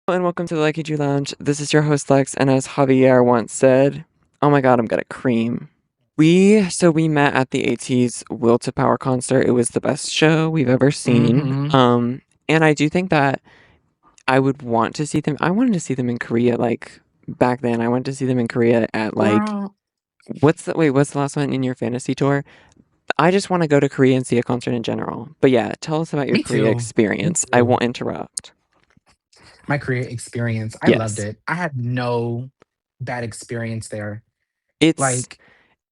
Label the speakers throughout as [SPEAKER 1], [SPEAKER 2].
[SPEAKER 1] And welcome to the Leckiju Lounge. This is your host Lex, and as Javier once said, "Oh my God, I'm gonna cream." We met at the ATEEZ Will to Power concert. It was the best show we've ever seen.
[SPEAKER 2] Hmm.
[SPEAKER 1] And I do think that I would want to see them. I wanted to see them in Korea, like back then. I wanted to see them in Korea at like
[SPEAKER 2] Girl,
[SPEAKER 1] what's the last one in your fantasy tour? I just want to go to Korea and see a concert in general. But yeah, tell us about your
[SPEAKER 2] me
[SPEAKER 1] Korea
[SPEAKER 2] too. Me
[SPEAKER 1] experience. I
[SPEAKER 2] too.
[SPEAKER 1] won't interrupt.
[SPEAKER 2] My career experience, I loved
[SPEAKER 1] Yes.
[SPEAKER 2] it. I had no bad experience there.
[SPEAKER 1] It's
[SPEAKER 2] Like,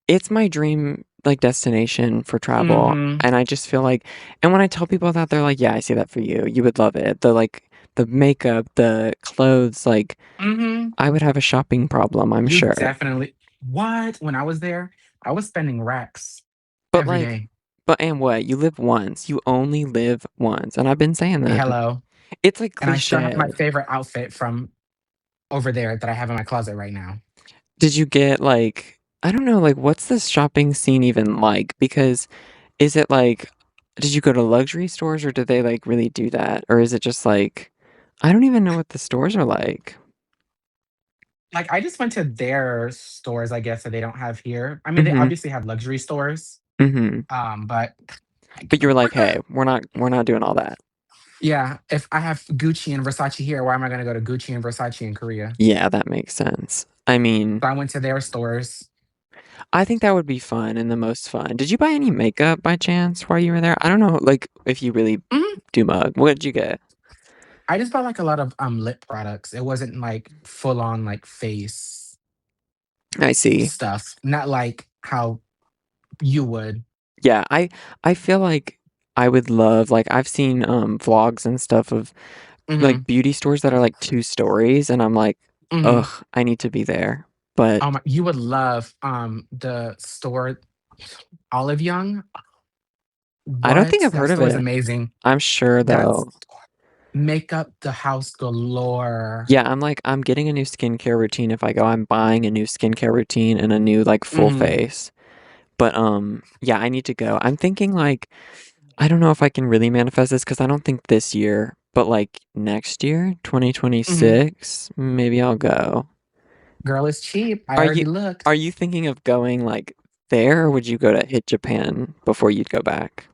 [SPEAKER 1] It's my dream, like, destination for travel,
[SPEAKER 2] hmm
[SPEAKER 1] and I just feel like and when I tell people that, they're like, "Yeah, I see that for you. You would love it." The makeup, the clothes, like,
[SPEAKER 2] hmm
[SPEAKER 1] I would have a shopping problem, I'm
[SPEAKER 2] you
[SPEAKER 1] sure.
[SPEAKER 2] definitely what? When I was there, I was spending racks
[SPEAKER 1] But,
[SPEAKER 2] every
[SPEAKER 1] like
[SPEAKER 2] day.
[SPEAKER 1] and what? You live once. You only live once, and I've been saying that.
[SPEAKER 2] Hello.
[SPEAKER 1] It's, like,
[SPEAKER 2] And I still have my
[SPEAKER 1] cliche.
[SPEAKER 2] favorite outfit from over there that I have in my closet right now.
[SPEAKER 1] Did you get, like I don't know, like, what's the shopping scene even like? Because is it, like did you go to luxury stores, or did they, like, really do that? Or is it just, like I don't even know what the stores are like.
[SPEAKER 2] Like, I just went to their stores, I guess, that they don't have here. I mean, they
[SPEAKER 1] Mhm,
[SPEAKER 2] obviously have luxury stores,
[SPEAKER 1] mhm.
[SPEAKER 2] but
[SPEAKER 1] But you were like, "Hey, we're not doing all that."
[SPEAKER 2] yeah, if I have Gucci and Versace here, why am I gonna go to Gucci and Versace in Korea?
[SPEAKER 1] Yeah, that makes sense. I mean,
[SPEAKER 2] So I went to their stores.
[SPEAKER 1] I think that would be fun and the most fun. Did you buy any makeup by chance while you were there? I don't know, like, if you really
[SPEAKER 2] Mhm.
[SPEAKER 1] do mug. What did you get?
[SPEAKER 2] I just bought like a lot of lip products. It wasn't like full on like face
[SPEAKER 1] I see.
[SPEAKER 2] stuff. Not like how you would.
[SPEAKER 1] Yeah, I feel like I would love like, I've seen, vlogs and stuff of, like,
[SPEAKER 2] Hmm.
[SPEAKER 1] beauty stores that are, like, 2 stories, and I'm like,
[SPEAKER 2] Hmm.
[SPEAKER 1] "Ugh, I need to be there." But
[SPEAKER 2] Oh my, you would love the store Olive Young.
[SPEAKER 1] I don't think
[SPEAKER 2] What?
[SPEAKER 1] I've
[SPEAKER 2] That
[SPEAKER 1] heard of
[SPEAKER 2] store is
[SPEAKER 1] it.
[SPEAKER 2] amazing.
[SPEAKER 1] I'm sure,
[SPEAKER 2] That's
[SPEAKER 1] though.
[SPEAKER 2] makeup the house galore.
[SPEAKER 1] Yeah, I'm getting a new skincare routine if I go. I'm buying a new skincare routine and a new, like, full
[SPEAKER 2] Hmm.
[SPEAKER 1] face. But, yeah, I need to go. I'm thinking, like, I don't know if I can really manifest this because I don't think this year, but, like, next year,
[SPEAKER 2] Hmm.
[SPEAKER 1] 2026, maybe I'll go.
[SPEAKER 2] Girl, is cheap. I
[SPEAKER 1] Are you
[SPEAKER 2] already looked.
[SPEAKER 1] are you thinking of going, like, there, or would you go to hit Japan before you'd go back?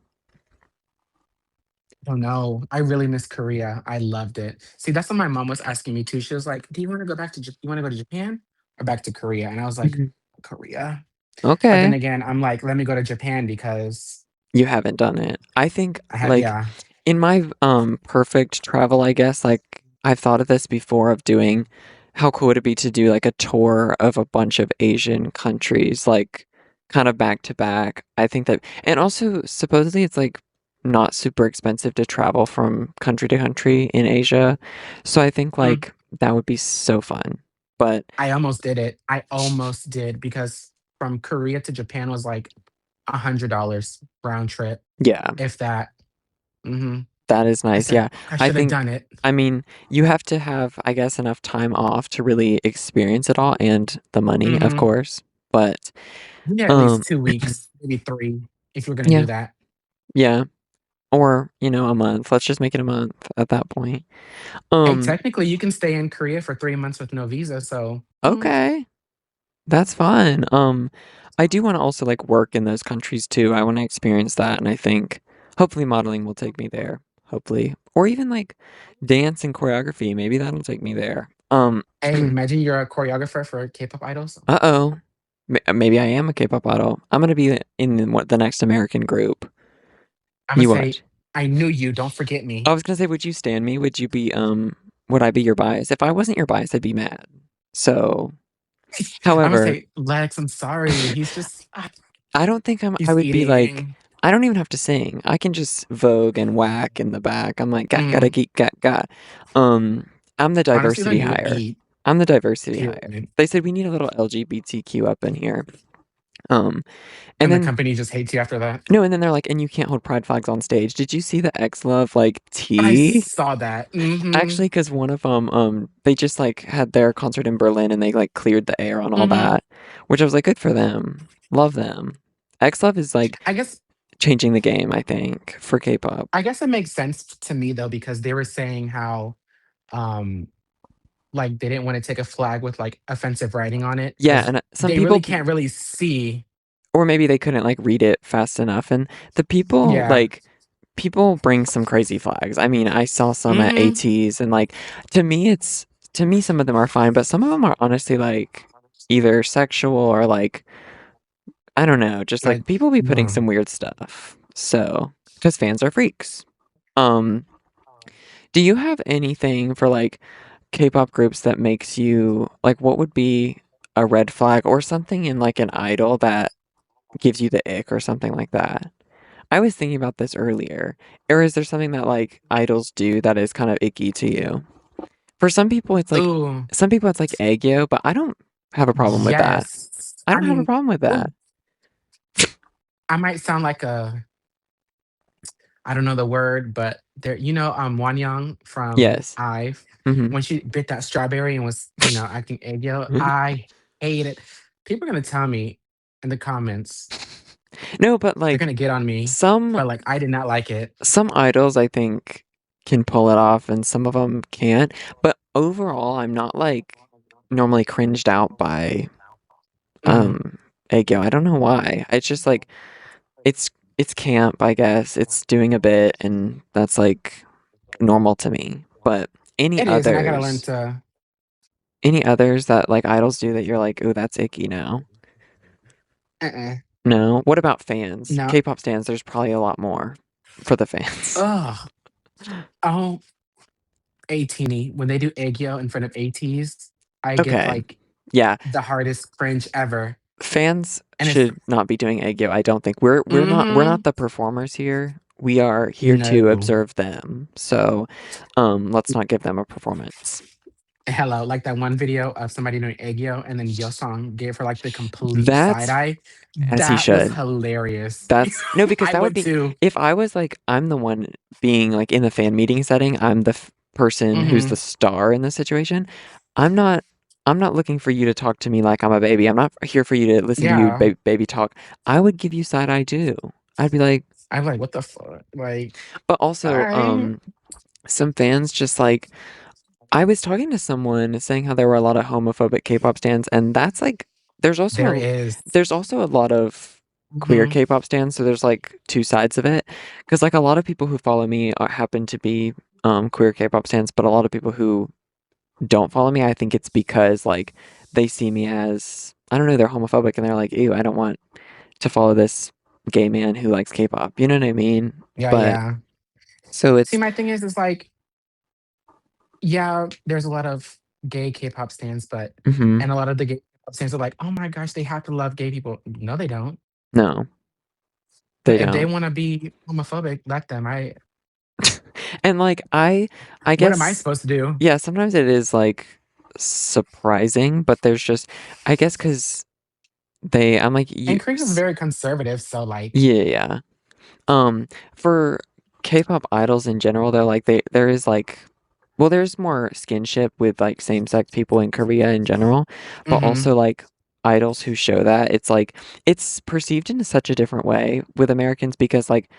[SPEAKER 2] Oh no, I really miss Korea. I loved it. See, that's what my mom was asking me too. She was like, "Do you want to go back to you want to go to Japan or back to Korea?" And I was like,
[SPEAKER 1] Mhm.
[SPEAKER 2] "Korea." But then
[SPEAKER 1] Okay.
[SPEAKER 2] again, I'm like, "Let me go to Japan because
[SPEAKER 1] You haven't done it. I think,
[SPEAKER 2] I have."
[SPEAKER 1] like,
[SPEAKER 2] Yeah.
[SPEAKER 1] in my, perfect travel, I guess, like, I've thought of this before of doing how cool would it be to do, like, a tour of a bunch of Asian countries, like, kind of back to back. I think that and also, supposedly, it's, like, not super expensive to travel from country to country in Asia, so I think,
[SPEAKER 2] Mm.
[SPEAKER 1] like, that would be so fun. But
[SPEAKER 2] I almost did it. I almost did because from Korea to Japan was like $100 round trip,
[SPEAKER 1] yeah.
[SPEAKER 2] if that. Hmm.
[SPEAKER 1] That is
[SPEAKER 2] I
[SPEAKER 1] nice,
[SPEAKER 2] said
[SPEAKER 1] yeah.
[SPEAKER 2] I
[SPEAKER 1] I
[SPEAKER 2] should have
[SPEAKER 1] think
[SPEAKER 2] done it.
[SPEAKER 1] I mean, you have to have, I guess, enough time off to really experience it all and the money, of
[SPEAKER 2] Hmm.
[SPEAKER 1] course. But,
[SPEAKER 2] Yeah, at
[SPEAKER 1] um,
[SPEAKER 2] least 2 weeks, maybe three, if you're gonna
[SPEAKER 1] yeah,
[SPEAKER 2] do that.
[SPEAKER 1] yeah. Or, a month. Let's just make it a month at that point.
[SPEAKER 2] Hey,
[SPEAKER 1] Um,
[SPEAKER 2] technically, you can stay in Korea for 3 months with no visa. So,
[SPEAKER 1] okay, that's fun. I do wanna also, like, work in those countries too. I wanna experience that, and I think hopefully modeling will take me there, hopefully. Or even, like, dance and choreography, maybe that'll take me there.
[SPEAKER 2] hey, imagine you're a choreographer for K-pop idols.
[SPEAKER 1] Uh-oh. Maybe I am a K-pop idol. I'm gonna be in what the next American group.
[SPEAKER 2] I'm gonna
[SPEAKER 1] You
[SPEAKER 2] say,
[SPEAKER 1] watch.
[SPEAKER 2] I knew you. Don't forget
[SPEAKER 1] I
[SPEAKER 2] me.
[SPEAKER 1] was gonna say, would you stand me? Would I be your bias? If I wasn't your bias, I'd be mad. So,
[SPEAKER 2] I'm gonna
[SPEAKER 1] however,
[SPEAKER 2] say, Lex, I'm sorry. He's just,
[SPEAKER 1] I don't think I
[SPEAKER 2] he's
[SPEAKER 1] would be like,
[SPEAKER 2] eating.
[SPEAKER 1] I don't even have to sing. I can just vogue and whack in the back. I'm like, got gotta
[SPEAKER 2] Mm,
[SPEAKER 1] geek got. Um, I'm the
[SPEAKER 2] honestly, though,
[SPEAKER 1] diversity
[SPEAKER 2] you would
[SPEAKER 1] hire.
[SPEAKER 2] eat.
[SPEAKER 1] I'm the diversity hire.
[SPEAKER 2] Period.
[SPEAKER 1] They said we need a little LGBTQ up in here. Um, and
[SPEAKER 2] And the
[SPEAKER 1] then
[SPEAKER 2] company just hates you after that.
[SPEAKER 1] No, and then they're like, "And you can't hold pride flags on stage." Did you see the X Love, like,
[SPEAKER 2] I
[SPEAKER 1] tea?
[SPEAKER 2] saw that.
[SPEAKER 1] Actually, because one of them, they just, like, had their concert in Berlin and they, like, cleared the air on all
[SPEAKER 2] Hmm.
[SPEAKER 1] that, which I was like, "Good for them. Love them." X Love is, like,
[SPEAKER 2] I guess
[SPEAKER 1] changing the game, I think, for K-pop.
[SPEAKER 2] I guess it makes sense to me though because they were saying how um like they didn't want to take a flag with like offensive writing on it
[SPEAKER 1] Yeah,
[SPEAKER 2] because
[SPEAKER 1] and some
[SPEAKER 2] they really
[SPEAKER 1] people
[SPEAKER 2] can't really see.
[SPEAKER 1] or maybe they couldn't like read it fast enough and the people
[SPEAKER 2] Yeah.
[SPEAKER 1] like people bring some crazy flags. I mean, I saw some at
[SPEAKER 2] Mm-hmm.
[SPEAKER 1] ATEEZ and like to me it's to me some of them are fine, but some of them are honestly like either sexual or like I don't know, just like
[SPEAKER 2] Like,
[SPEAKER 1] people be putting
[SPEAKER 2] mm,
[SPEAKER 1] some weird stuff. So, because fans are freaks. Um, do you have anything for like K-pop groups that makes you like what would be a red flag or something in like an idol that gives you the ick or something like that? I was thinking about this earlier. Or is there something that like idols do that is kind of icky to you? For
[SPEAKER 2] ooh,
[SPEAKER 1] some people it's like Aegyo, but I don't have a problem with that.
[SPEAKER 2] yes.
[SPEAKER 1] I
[SPEAKER 2] I
[SPEAKER 1] don't have a
[SPEAKER 2] mean,
[SPEAKER 1] problem with that.
[SPEAKER 2] ooh, I might sound like a, I don't know the word, but there, Wan Young from
[SPEAKER 1] Yes.
[SPEAKER 2] IVE,
[SPEAKER 1] Hmm.
[SPEAKER 2] when she bit that strawberry and was, acting aegyo, I hate it. People are gonna tell me in the comments,
[SPEAKER 1] No, but
[SPEAKER 2] they're
[SPEAKER 1] like
[SPEAKER 2] gonna get on me,
[SPEAKER 1] some
[SPEAKER 2] but like I did not like it.
[SPEAKER 1] some idols I think can pull it off and some of them can't. But overall, I'm not like normally cringed out by
[SPEAKER 2] Mm,
[SPEAKER 1] Aegyo. I don't know why. It's just like it's it's camp, I guess. It's doing a bit and that's like normal to me. But any
[SPEAKER 2] it is, and I gotta learn
[SPEAKER 1] others
[SPEAKER 2] to.
[SPEAKER 1] any others that like idols do that you're like, "Oh, that's icky now."
[SPEAKER 2] Uh-uh,
[SPEAKER 1] No. What about fans?
[SPEAKER 2] no.
[SPEAKER 1] K-pop stands, there's probably a lot more for the fans.
[SPEAKER 2] Ugh. Oh, 18 when they do aegyo in front of ATs, I get
[SPEAKER 1] Okay.
[SPEAKER 2] like
[SPEAKER 1] Yeah,
[SPEAKER 2] the hardest cringe ever,
[SPEAKER 1] fans
[SPEAKER 2] and it's
[SPEAKER 1] should not be doing egg I don't think we're
[SPEAKER 2] mm-hmm.
[SPEAKER 1] not the performers here. We are here to
[SPEAKER 2] No.
[SPEAKER 1] observe them. So, let's not give them a performance.
[SPEAKER 2] Hello, like that one video of somebody doing aegyo, and then Yosong gave her like the complete side
[SPEAKER 1] That's
[SPEAKER 2] eye.
[SPEAKER 1] as he
[SPEAKER 2] That was
[SPEAKER 1] should.
[SPEAKER 2] hilarious.
[SPEAKER 1] That's no, because
[SPEAKER 2] I
[SPEAKER 1] that would
[SPEAKER 2] would
[SPEAKER 1] be
[SPEAKER 2] too.
[SPEAKER 1] if I was like I'm the one being like in the fan meeting setting. I'm the person who's the
[SPEAKER 2] Hmm.
[SPEAKER 1] star in the situation. I'm not. I'm not looking for you to talk to me like I'm a baby. I'm not here for you to listen to you
[SPEAKER 2] Yeah,
[SPEAKER 1] baby talk. I would give you side eye too. I'd be like,
[SPEAKER 2] I'm like, what the fuck? Like,
[SPEAKER 1] but also,
[SPEAKER 2] I
[SPEAKER 1] some fans just like I was talking to someone saying how there were a lot of homophobic K-pop stans, and that's like
[SPEAKER 2] there is.
[SPEAKER 1] there's also a lot of queer
[SPEAKER 2] Hmm.
[SPEAKER 1] K-pop stans, so there's like two sides of it. Because like a lot of people who follow me happen to be queer K-pop stans, but a lot of people who don't follow me, I think it's because like they see me as I don't know, they're homophobic and they're like, ew, I don't want to follow this gay man who likes K-pop. You know what I mean?
[SPEAKER 2] Yeah,
[SPEAKER 1] But
[SPEAKER 2] yeah.
[SPEAKER 1] so
[SPEAKER 2] See,
[SPEAKER 1] it's
[SPEAKER 2] my thing is like, yeah, there's a lot of gay K-pop stans, but
[SPEAKER 1] mhm,
[SPEAKER 2] and a lot of the gay K-pop stans are like, oh my gosh, they have to love gay people. No, they don't.
[SPEAKER 1] no, they
[SPEAKER 2] If they
[SPEAKER 1] don't.
[SPEAKER 2] want to be homophobic, let them.
[SPEAKER 1] And like I
[SPEAKER 2] What am I
[SPEAKER 1] guess
[SPEAKER 2] supposed to do?
[SPEAKER 1] yeah, sometimes it is like surprising, but there's just I guess because I'm like you
[SPEAKER 2] And Korea is very conservative, so like,
[SPEAKER 1] yeah, yeah. Um, for K-pop idols in general, they're like there is like well, there's more skinship with like same-sex people in Korea in general, but
[SPEAKER 2] hmm
[SPEAKER 1] also like idols who show that it's like it's perceived in such a different way with Americans because like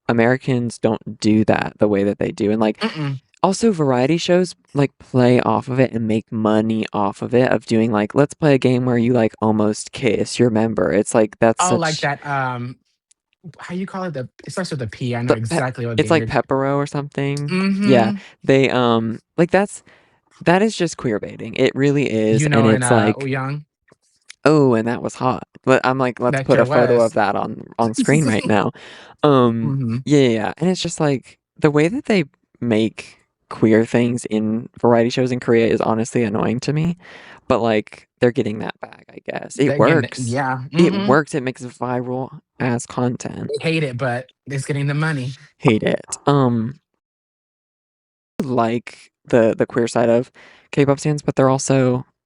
[SPEAKER 1] Americans don't do that the way that they do, and like
[SPEAKER 2] mm-mm.
[SPEAKER 1] also, variety shows like play off of it and make money off of it of doing like, let's play a game where you like almost kiss your member. It's like that's
[SPEAKER 2] Oh, like
[SPEAKER 1] such
[SPEAKER 2] that. How you call it? It starts with a P. I know
[SPEAKER 1] the
[SPEAKER 2] exactly what
[SPEAKER 1] it's
[SPEAKER 2] game
[SPEAKER 1] like
[SPEAKER 2] you're.
[SPEAKER 1] Pepero or something. Yeah,
[SPEAKER 2] Mm-hmm.
[SPEAKER 1] they like that is just queer baiting. It really is, and
[SPEAKER 2] And
[SPEAKER 1] it's like
[SPEAKER 2] Young,
[SPEAKER 1] oh, and that was hot. But I'm like, let's
[SPEAKER 2] that
[SPEAKER 1] put a
[SPEAKER 2] sure
[SPEAKER 1] photo of
[SPEAKER 2] was.
[SPEAKER 1] that on screen right now.
[SPEAKER 2] Hmm.
[SPEAKER 1] Yeah, yeah, yeah. And it's just like the way that they make queer things in variety shows in Korea is honestly annoying to me. But like they're getting that back, I guess. It
[SPEAKER 2] Again,
[SPEAKER 1] works.
[SPEAKER 2] yeah.
[SPEAKER 1] It
[SPEAKER 2] Hmm.
[SPEAKER 1] works. It makes viral as content.
[SPEAKER 2] They hate it, but it's getting the money.
[SPEAKER 1] Hate it. Like the queer side of K-pop stands, but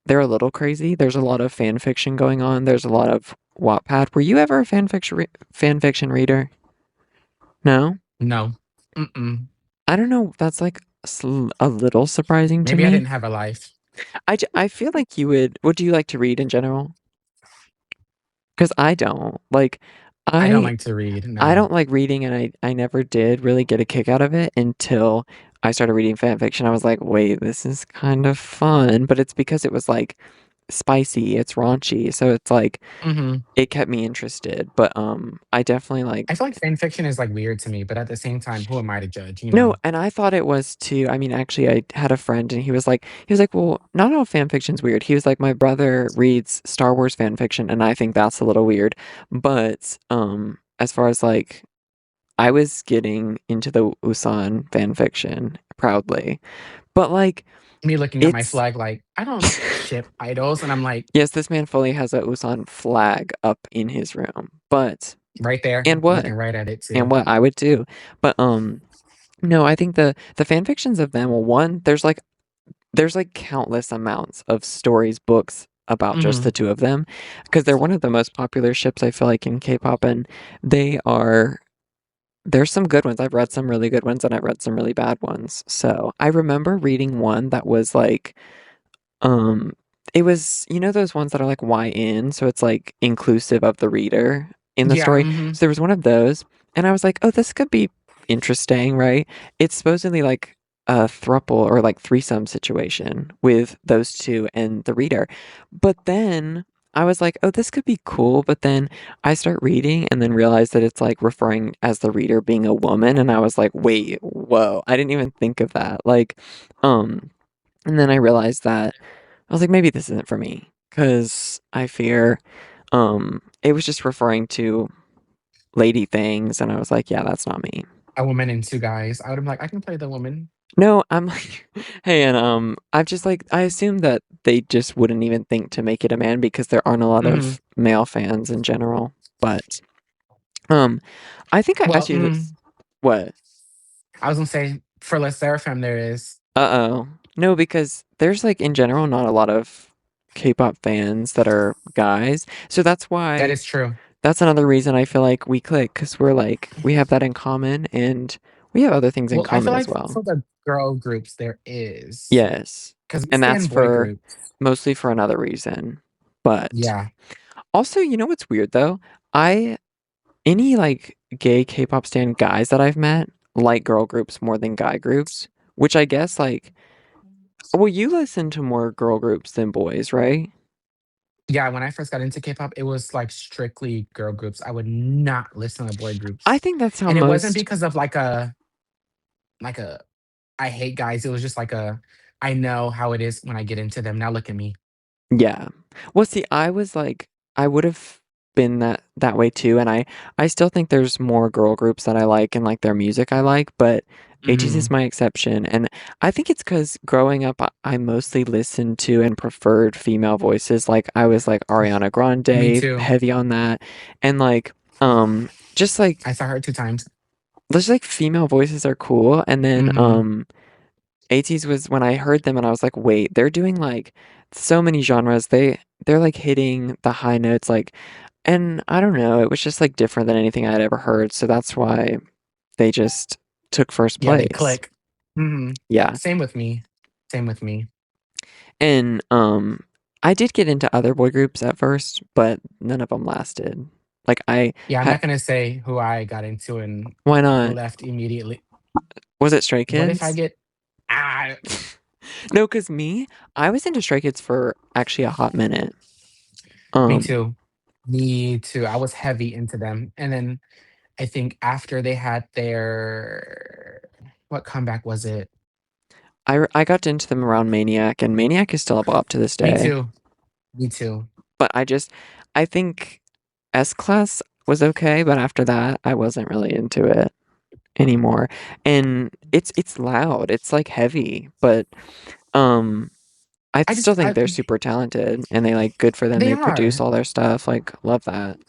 [SPEAKER 1] they're a little crazy. There's a lot of fan fiction going on. There's a lot of Wattpad. Were you ever a fan fiction reader? No?
[SPEAKER 2] No. Mm-mm.
[SPEAKER 1] I don't know. That's like a little surprising to
[SPEAKER 2] Maybe I
[SPEAKER 1] me.
[SPEAKER 2] didn't have a life.
[SPEAKER 1] I feel like you would. What do you like to read in general? Because I don't. Like,
[SPEAKER 2] I don't
[SPEAKER 1] I
[SPEAKER 2] like to read.
[SPEAKER 1] I
[SPEAKER 2] No.
[SPEAKER 1] don't like reading, and I never did really get a kick out of it until I started reading fan fiction, I was like, wait, this is kind of fun. But it's because it was like spicy, it's raunchy. So it's like
[SPEAKER 2] Mhm.
[SPEAKER 1] it kept me interested. But I definitely
[SPEAKER 2] I
[SPEAKER 1] like
[SPEAKER 2] feel like fan fiction is, like, weird to me, but at the same time, who am I to judge, you
[SPEAKER 1] no,
[SPEAKER 2] know?
[SPEAKER 1] and I thought it was too. I mean, actually, I had a friend, and he was like, well, not all fan fiction's weird. He was like, my brother reads Star Wars fan fiction, and I think that's a little weird. But as far as like, I was getting into the Usan fan fiction proudly, but like,
[SPEAKER 2] Me looking at my
[SPEAKER 1] it's
[SPEAKER 2] flag like, "I don't ship idols," and I'm like,
[SPEAKER 1] yes, this man fully has a Usan flag up in his room, but
[SPEAKER 2] right there,
[SPEAKER 1] and what
[SPEAKER 2] looking right at it
[SPEAKER 1] and
[SPEAKER 2] too.
[SPEAKER 1] what I would do, but no, I think the fan fictions of them. Well, one, there's like countless amounts of stories, books about just the
[SPEAKER 2] Mhm.
[SPEAKER 1] two of them because they're one of the most popular ships I feel like in K-pop, and they are there's some good ones. I've read some really good ones and I've read some really bad ones. So, I remember reading one that was like um it was those ones that are like YN, so it's like inclusive of the reader in the
[SPEAKER 2] Yeah,
[SPEAKER 1] story.
[SPEAKER 2] mhm.
[SPEAKER 1] So there was one of those and I was like, "Oh, this could be interesting, right?" It's supposedly like a throuple or like threesome situation with those two and the reader. But then I was like, "Oh, this could be cool." But then I start reading and then realize that it's like referring as the reader being a woman and I was like, "Wait, whoa. I didn't even think of that." Like um and then I realized that I was like, maybe this isn't for me because I fear it was just referring to lady things, and I was like, yeah, that's not me.
[SPEAKER 2] A woman and 2 guys. I would've been like, "I can play the woman."
[SPEAKER 1] No, I'm like, hey, and I've just like I assumed that they just wouldn't even think to make it a man because there aren't a lot
[SPEAKER 2] Mhm.
[SPEAKER 1] of male fans in general. But um, I think I
[SPEAKER 2] Well,
[SPEAKER 1] asked you this. What?
[SPEAKER 2] I was gonna say, for Les Seraphim, there is.
[SPEAKER 1] Uh-oh. No, because there's like in general not a lot of K-pop fans that are guys. So that's
[SPEAKER 2] That
[SPEAKER 1] why
[SPEAKER 2] is true.
[SPEAKER 1] that's another reason I feel like we click because we're like we have that in common and we have other things in
[SPEAKER 2] Well, I feel
[SPEAKER 1] common as
[SPEAKER 2] like
[SPEAKER 1] well.
[SPEAKER 2] for the girl groups, there is,
[SPEAKER 1] Yes.
[SPEAKER 2] 'cause we
[SPEAKER 1] And that's
[SPEAKER 2] stand boy
[SPEAKER 1] for
[SPEAKER 2] groups.
[SPEAKER 1] mostly for another reason. But
[SPEAKER 2] Yeah.
[SPEAKER 1] also, you know what's weird though? I any like gay K-pop stan guys that I've met like girl groups more than guy groups, which I guess like well, you listen to more girl groups than boys, right?
[SPEAKER 2] Yeah, when I first got into K-pop, it was, like, strictly girl groups. I would not listen to boy
[SPEAKER 1] I
[SPEAKER 2] groups,
[SPEAKER 1] think that's how
[SPEAKER 2] and it wasn't
[SPEAKER 1] most
[SPEAKER 2] because of, like a I hate guys, it was just like a, I know how it is when I get into them, now look at me.
[SPEAKER 1] yeah. Well, see, I was like, I would have been that way too, and I still think there's more girl groups that I like and like their music I like, but ATEEZ is
[SPEAKER 2] Mhm.
[SPEAKER 1] my exception, and I think it's because growing up I mostly listened to and preferred female voices. Like I was like Ariana
[SPEAKER 2] Me
[SPEAKER 1] Grande,
[SPEAKER 2] too.
[SPEAKER 1] heavy on that, and like just like
[SPEAKER 2] I saw her 2 times.
[SPEAKER 1] just like female voices are cool, and then
[SPEAKER 2] Mhm.
[SPEAKER 1] ATEEZ was when I heard them and I was like, "Wait, they're doing like so many genres. They're like hitting the high notes like and I don't know, it was just like different than anything I'd ever heard. So that's why they just took first
[SPEAKER 2] Yeah, they
[SPEAKER 1] place.
[SPEAKER 2] click. Mhm.
[SPEAKER 1] Yeah.
[SPEAKER 2] Same with me. Same with me.
[SPEAKER 1] And I did get into other boy groups at first, but none of them lasted. Like I
[SPEAKER 2] Yeah, I'm
[SPEAKER 1] had
[SPEAKER 2] not gonna say who I got into and
[SPEAKER 1] why not?
[SPEAKER 2] left immediately.
[SPEAKER 1] Was it Stray
[SPEAKER 2] What if I
[SPEAKER 1] Kids?
[SPEAKER 2] get, ah,
[SPEAKER 1] No, cuz me, I was into Stray Kids for actually a hot minute.
[SPEAKER 2] me
[SPEAKER 1] Um
[SPEAKER 2] too. Me too. I was heavy into them, and then I think after they had their, what comeback was it?
[SPEAKER 1] I got into them around Maniac, and Maniac is still a bop to this
[SPEAKER 2] Me
[SPEAKER 1] day.
[SPEAKER 2] too. Me too.
[SPEAKER 1] But I think S Class was okay, but after that, I wasn't really into it anymore. And it's loud, it's like heavy, but um, I
[SPEAKER 2] I
[SPEAKER 1] still
[SPEAKER 2] just
[SPEAKER 1] think
[SPEAKER 2] I
[SPEAKER 1] they're super talented, and they like good for them.
[SPEAKER 2] They
[SPEAKER 1] They produce
[SPEAKER 2] are.
[SPEAKER 1] all their stuff. Like love that.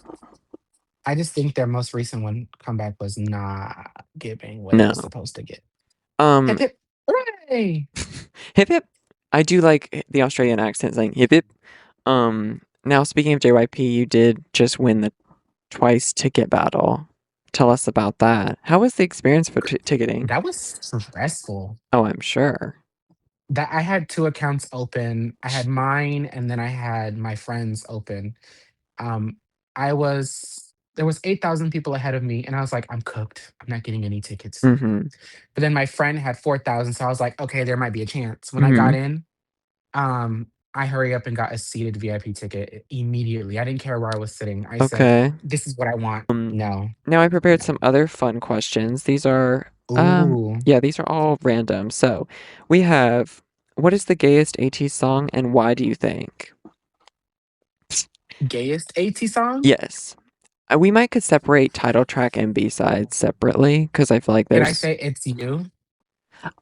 [SPEAKER 2] I just think their most recent one comeback was not giving what it
[SPEAKER 1] No,
[SPEAKER 2] was supposed to get.
[SPEAKER 1] um,
[SPEAKER 2] Hip hip hooray!
[SPEAKER 1] hip hip. I do like the Australian accent saying hip hip. Now speaking of JYP, you did just win the twice ticket battle. Tell us about that. How was the experience for ticketing?
[SPEAKER 2] That was stressful.
[SPEAKER 1] Oh, I'm sure.
[SPEAKER 2] That I had 2 accounts open. I had mine and then I had my friends open. Um, I was there was 8,000 people ahead of me, and I was like, "I'm cooked. I'm not getting any tickets."
[SPEAKER 1] Mhm.
[SPEAKER 2] But then my friend had 4,000, so I was like, "Okay, there might be a chance." When I got
[SPEAKER 1] Mhm.
[SPEAKER 2] in, I hurry up and got a seated VIP ticket immediately. I didn't care where I was sitting. I said,
[SPEAKER 1] Okay.
[SPEAKER 2] "This is what I want." No,
[SPEAKER 1] Now I prepared
[SPEAKER 2] no.
[SPEAKER 1] some other fun questions. These are
[SPEAKER 2] Ooh,
[SPEAKER 1] yeah, these are all random. So, we have what is the gayest AT song and why do you think?
[SPEAKER 2] gayest AT song?
[SPEAKER 1] Yes. We might could separate title track and B-sides separately because I feel like
[SPEAKER 2] Could I
[SPEAKER 1] there's
[SPEAKER 2] say "It's You"?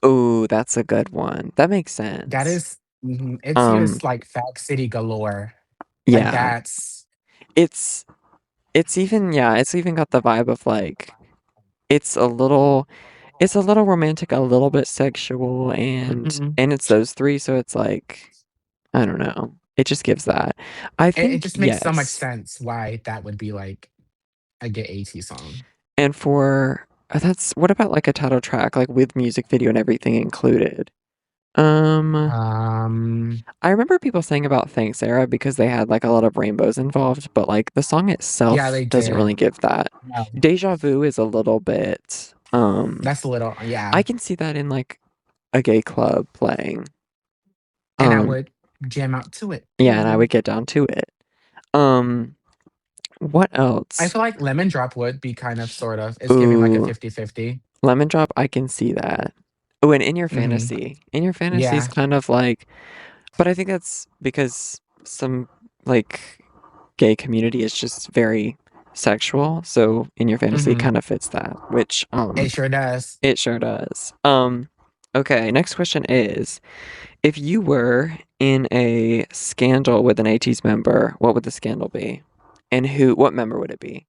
[SPEAKER 1] oh, that's a good one. That makes
[SPEAKER 2] That
[SPEAKER 1] sense.
[SPEAKER 2] is "It's You"
[SPEAKER 1] Um,
[SPEAKER 2] is like Fag City galore. Like,
[SPEAKER 1] yeah.
[SPEAKER 2] that's
[SPEAKER 1] It's it's even yeah, it's even got the vibe of like it's a little it's a little romantic, a little bit sexual
[SPEAKER 2] mhm.
[SPEAKER 1] and it's those three, so it's like I don't know. It just gives that. I
[SPEAKER 2] It
[SPEAKER 1] think
[SPEAKER 2] just makes so much
[SPEAKER 1] yes.
[SPEAKER 2] sense why that would be, like, a gay AT song.
[SPEAKER 1] And for that's what about like a title track like with music video and everything included? Um
[SPEAKER 2] Um,
[SPEAKER 1] I remember people saying about Thanks Era because they had like a lot of rainbows involved, but like the song
[SPEAKER 2] yeah,
[SPEAKER 1] itself
[SPEAKER 2] they
[SPEAKER 1] doesn't
[SPEAKER 2] did.
[SPEAKER 1] really give that.
[SPEAKER 2] No,
[SPEAKER 1] Deja Vu is a little bit
[SPEAKER 2] that's a little
[SPEAKER 1] I
[SPEAKER 2] yeah,
[SPEAKER 1] can see that in like a gay club playing.
[SPEAKER 2] and I
[SPEAKER 1] Um
[SPEAKER 2] would jam out to it.
[SPEAKER 1] yeah, and I
[SPEAKER 2] Ooh.
[SPEAKER 1] would get down to it. Um what
[SPEAKER 2] I
[SPEAKER 1] else?
[SPEAKER 2] feel like Lemon Drop would be kind of, sort of it's giving, like, a
[SPEAKER 1] Ooh,
[SPEAKER 2] 50-50.
[SPEAKER 1] Lemon Drop, I can see that. Oh, and In Your
[SPEAKER 2] Mhm.
[SPEAKER 1] Fantasy. In Your Fantasy is
[SPEAKER 2] Yeah.
[SPEAKER 1] kind of like but I think that's because some like gay community is just very sexual. So In Your Fantasy
[SPEAKER 2] Mhm.
[SPEAKER 1] kind of fits that, which
[SPEAKER 2] It sure does.
[SPEAKER 1] it sure does. Okay, next question is if you were in a scandal with an ATEEZ member, what would the scandal be? And what member would it be?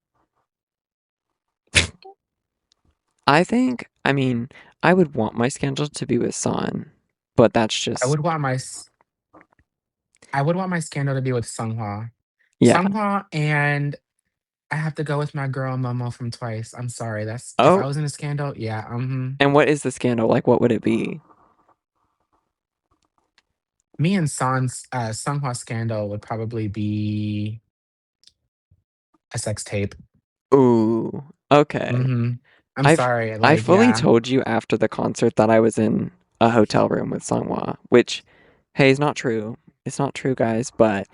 [SPEAKER 1] I mean, I would want my scandal to be with San, but that's
[SPEAKER 2] I
[SPEAKER 1] just
[SPEAKER 2] would want my s I would want my scandal to be with Seonghwa.
[SPEAKER 1] yeah.
[SPEAKER 2] Seonghwa, and I have to go with my girl Momo from Twice. I'm sorry, that's if I
[SPEAKER 1] Oh,
[SPEAKER 2] was in a scandal, yeah, mhm.
[SPEAKER 1] and what is the scandal? Like what would it be?
[SPEAKER 2] Me and Seonghwa scandal would probably be a sex tape.
[SPEAKER 1] Ooh, okay.
[SPEAKER 2] Mhm. I'm
[SPEAKER 1] I've
[SPEAKER 2] sorry,
[SPEAKER 1] I
[SPEAKER 2] like,
[SPEAKER 1] fully
[SPEAKER 2] yeah.
[SPEAKER 1] told you after the concert that I was in a hotel room with Sunghwa, which hey, is not true. It's not true, guys, but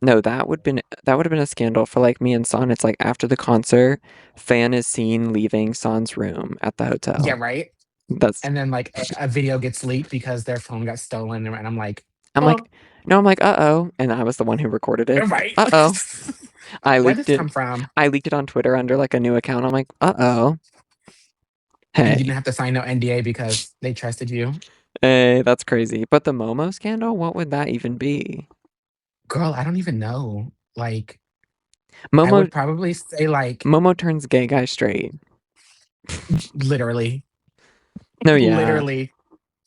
[SPEAKER 1] no, that would have been a scandal for like me and San. It's like after the concert, Fan is seen leaving San's room at the
[SPEAKER 2] Yeah,
[SPEAKER 1] hotel.
[SPEAKER 2] right?
[SPEAKER 1] That's
[SPEAKER 2] And then, like, a video gets leaked because their phone got stolen, and I'm like,
[SPEAKER 1] I'm
[SPEAKER 2] "Oh,
[SPEAKER 1] like, no, I'm like, uh-oh, and I was the one who recorded it.
[SPEAKER 2] right."
[SPEAKER 1] Uh-oh. I
[SPEAKER 2] Where'd
[SPEAKER 1] leaked
[SPEAKER 2] this
[SPEAKER 1] it.
[SPEAKER 2] come from?
[SPEAKER 1] I leaked it on Twitter under like a new account. I'm like, uh-oh.
[SPEAKER 2] And you didn't
[SPEAKER 1] Hey.
[SPEAKER 2] have to sign no NDA because they trusted you?
[SPEAKER 1] Hey, that's crazy. But the Momo scandal, what would that even be?
[SPEAKER 2] Girl, I don't even know. Like, I
[SPEAKER 1] Momo
[SPEAKER 2] would probably say, like,
[SPEAKER 1] Momo turns gay guy straight.
[SPEAKER 2] literally,
[SPEAKER 1] No, yeah.
[SPEAKER 2] literally.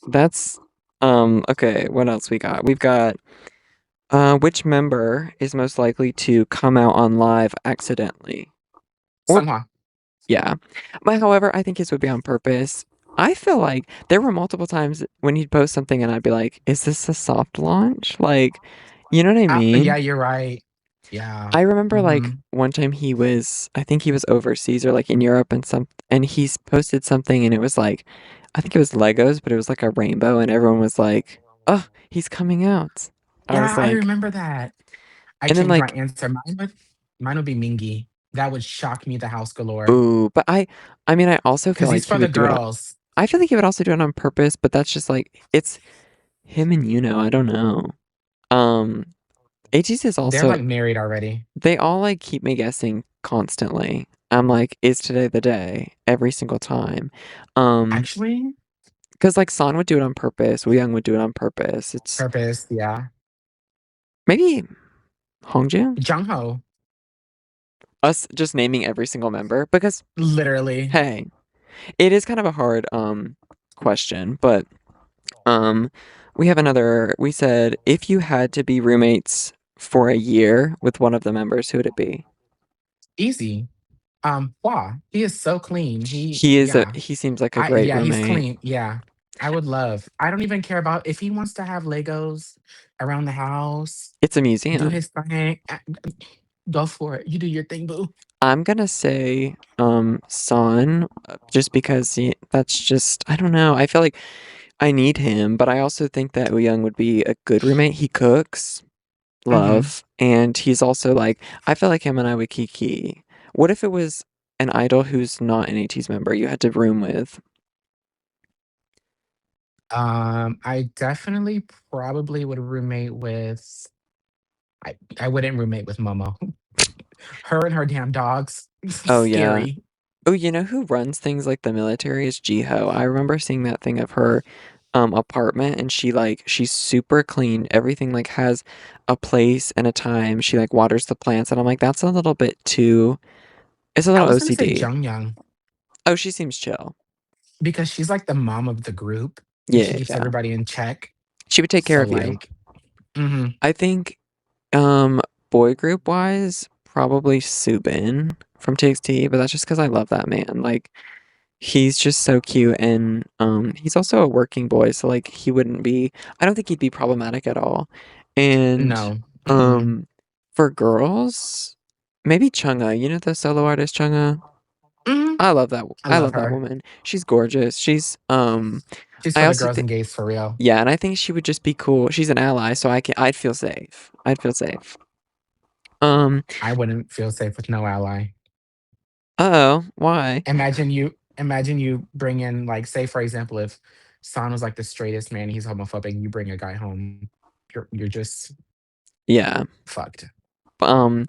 [SPEAKER 1] That's okay, what else we got? We've got which member is most likely to come out on live accidentally? Or
[SPEAKER 2] Seonghwa.
[SPEAKER 1] yeah. But however, I think his would be on purpose. I feel like there were multiple times when he'd post something and I'd be like, is this a soft launch? Like, you know what I
[SPEAKER 2] Yeah,
[SPEAKER 1] mean?
[SPEAKER 2] you're right. Yeah.
[SPEAKER 1] I remember like
[SPEAKER 2] Mhm.
[SPEAKER 1] one time I think he was overseas or like in Europe and he's posted something and it was like I think it was Legos, but it was like a rainbow and everyone was like, "Oh, he's coming out." I was
[SPEAKER 2] Yeah, I
[SPEAKER 1] like,
[SPEAKER 2] remember that. I
[SPEAKER 1] and then
[SPEAKER 2] changed my
[SPEAKER 1] like,
[SPEAKER 2] answer. Mine would be Mingy. That would shock me the house galore.
[SPEAKER 1] ooh, but I mean I also feel
[SPEAKER 2] 'Cause
[SPEAKER 1] like
[SPEAKER 2] he's
[SPEAKER 1] he
[SPEAKER 2] for the
[SPEAKER 1] would do it
[SPEAKER 2] girls.
[SPEAKER 1] I feel like he would also do it on purpose, but that's just like it's him and I don't know. Um ATC is
[SPEAKER 2] They're,
[SPEAKER 1] also
[SPEAKER 2] like, married already.
[SPEAKER 1] they all like keep me guessing constantly. I'm like, is today the day? Every single time. Um
[SPEAKER 2] Actually,
[SPEAKER 1] Because like San would do it on purpose, Woo Young would do it on purpose. It's
[SPEAKER 2] purpose, yeah.
[SPEAKER 1] maybe Hongju?
[SPEAKER 2] Jungho,
[SPEAKER 1] Us just naming every single member because
[SPEAKER 2] literally.
[SPEAKER 1] hey, it is kind of a hard question, but um we have another we said if you had to be roommates for a year with one of the members, who would it be?
[SPEAKER 2] Easy. Hua, he is so clean. Yeah.
[SPEAKER 1] He seems like a great
[SPEAKER 2] Yeah, he's
[SPEAKER 1] roommate.
[SPEAKER 2] clean. Yeah. I don't even care about if he wants to have Legos around the house,
[SPEAKER 1] It's a
[SPEAKER 2] do
[SPEAKER 1] museum.
[SPEAKER 2] his thing. Go for it. You do your thing, boo.
[SPEAKER 1] I'm gonna say Son, just because that's just I don't know. I feel like I need him, but I also think that Young would be a good roommate. He cooks,
[SPEAKER 2] Hmm.
[SPEAKER 1] love, and he's also like I feel like him and I would kiki. What if it was an idol who's not an ATEEZ member you had to room with?
[SPEAKER 2] I definitely probably would roommate with. I wouldn't roommate with Momo. Her and her damn dogs.
[SPEAKER 1] Oh yeah.
[SPEAKER 2] Scary.
[SPEAKER 1] Oh, you know who runs things like the military is Jiho. I remember seeing that thing of her apartment and she's super clean. Everything like has a place and a time. She like waters the plants and I'm like that's a little bit too it's a
[SPEAKER 2] I
[SPEAKER 1] little
[SPEAKER 2] was gonna say
[SPEAKER 1] OCD.
[SPEAKER 2] Jung Young
[SPEAKER 1] Oh, she seems chill.
[SPEAKER 2] because she's like the mom of the group and she
[SPEAKER 1] Yeah,
[SPEAKER 2] keeps
[SPEAKER 1] yeah.
[SPEAKER 2] everybody in check.
[SPEAKER 1] She would take care
[SPEAKER 2] So
[SPEAKER 1] of you.
[SPEAKER 2] like, hmm
[SPEAKER 1] I think boy group wise, probably Subin from TXT, but that's just because I love that man. Like he's just so cute and he's also a working boy, so like he wouldn't be I don't think he'd be problematic at all. And
[SPEAKER 2] no, mm-mm.
[SPEAKER 1] um for girls, maybe Chungha, you know the solo artist Chungha?
[SPEAKER 2] Hmm.
[SPEAKER 1] I love that
[SPEAKER 2] I
[SPEAKER 1] I
[SPEAKER 2] love
[SPEAKER 1] love that
[SPEAKER 2] her.
[SPEAKER 1] woman. She's gorgeous. She's
[SPEAKER 2] She's
[SPEAKER 1] I
[SPEAKER 2] for the
[SPEAKER 1] also
[SPEAKER 2] girls
[SPEAKER 1] think
[SPEAKER 2] and gays for real.
[SPEAKER 1] yeah, and I think she would just be cool. She's an ally, so I'd feel safe. I'd feel safe. Um
[SPEAKER 2] I wouldn't feel safe with no ally.
[SPEAKER 1] uh-oh, why?
[SPEAKER 2] Imagine you bring in like, say for example, if San was like the straightest man, he's homophobic, and you bring a guy home, you're just
[SPEAKER 1] Yeah.
[SPEAKER 2] fucked.
[SPEAKER 1] Um,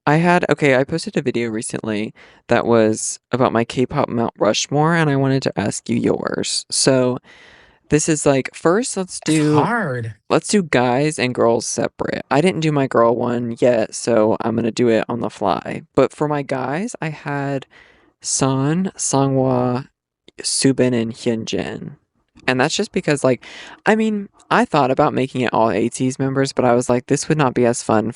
[SPEAKER 1] I posted a video recently that was about my K-pop Mount Rushmore, and I wanted to ask you yours. So this is like first,
[SPEAKER 2] It's hard.
[SPEAKER 1] let's do guys and girls separate. I didn't do my girl one yet, so I'm gonna do it on the fly. But for my guys, I had San, Sangwa, Subin, and Hyunjin. And that's just because, like, I mean, I thought about making it all ATEEZ members, but I was like, this would not be as fun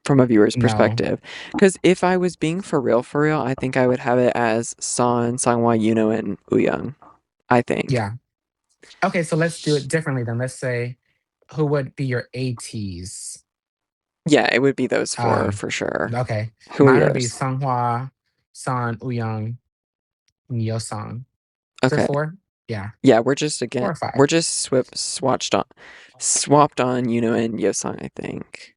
[SPEAKER 1] from a viewer's
[SPEAKER 2] No.
[SPEAKER 1] perspective. Because if I was being for real, I think I would have it as San, Sangwa, Yuno, and Uyung. I think.
[SPEAKER 2] Yeah. Okay, so let's do it differently then. Let's say who would be your ATs?
[SPEAKER 1] Yeah, it would be those four
[SPEAKER 2] Um,
[SPEAKER 1] for sure.
[SPEAKER 2] okay.
[SPEAKER 1] Who are
[SPEAKER 2] Mine would be
[SPEAKER 1] yours?
[SPEAKER 2] Sanghwa, San, Uyang, and Yeosang. Is there
[SPEAKER 1] Okay.
[SPEAKER 2] four? Yeah.
[SPEAKER 1] Yeah, we're just again,
[SPEAKER 2] Four or five.
[SPEAKER 1] we're just swapped on Yuno and Yosang, I think.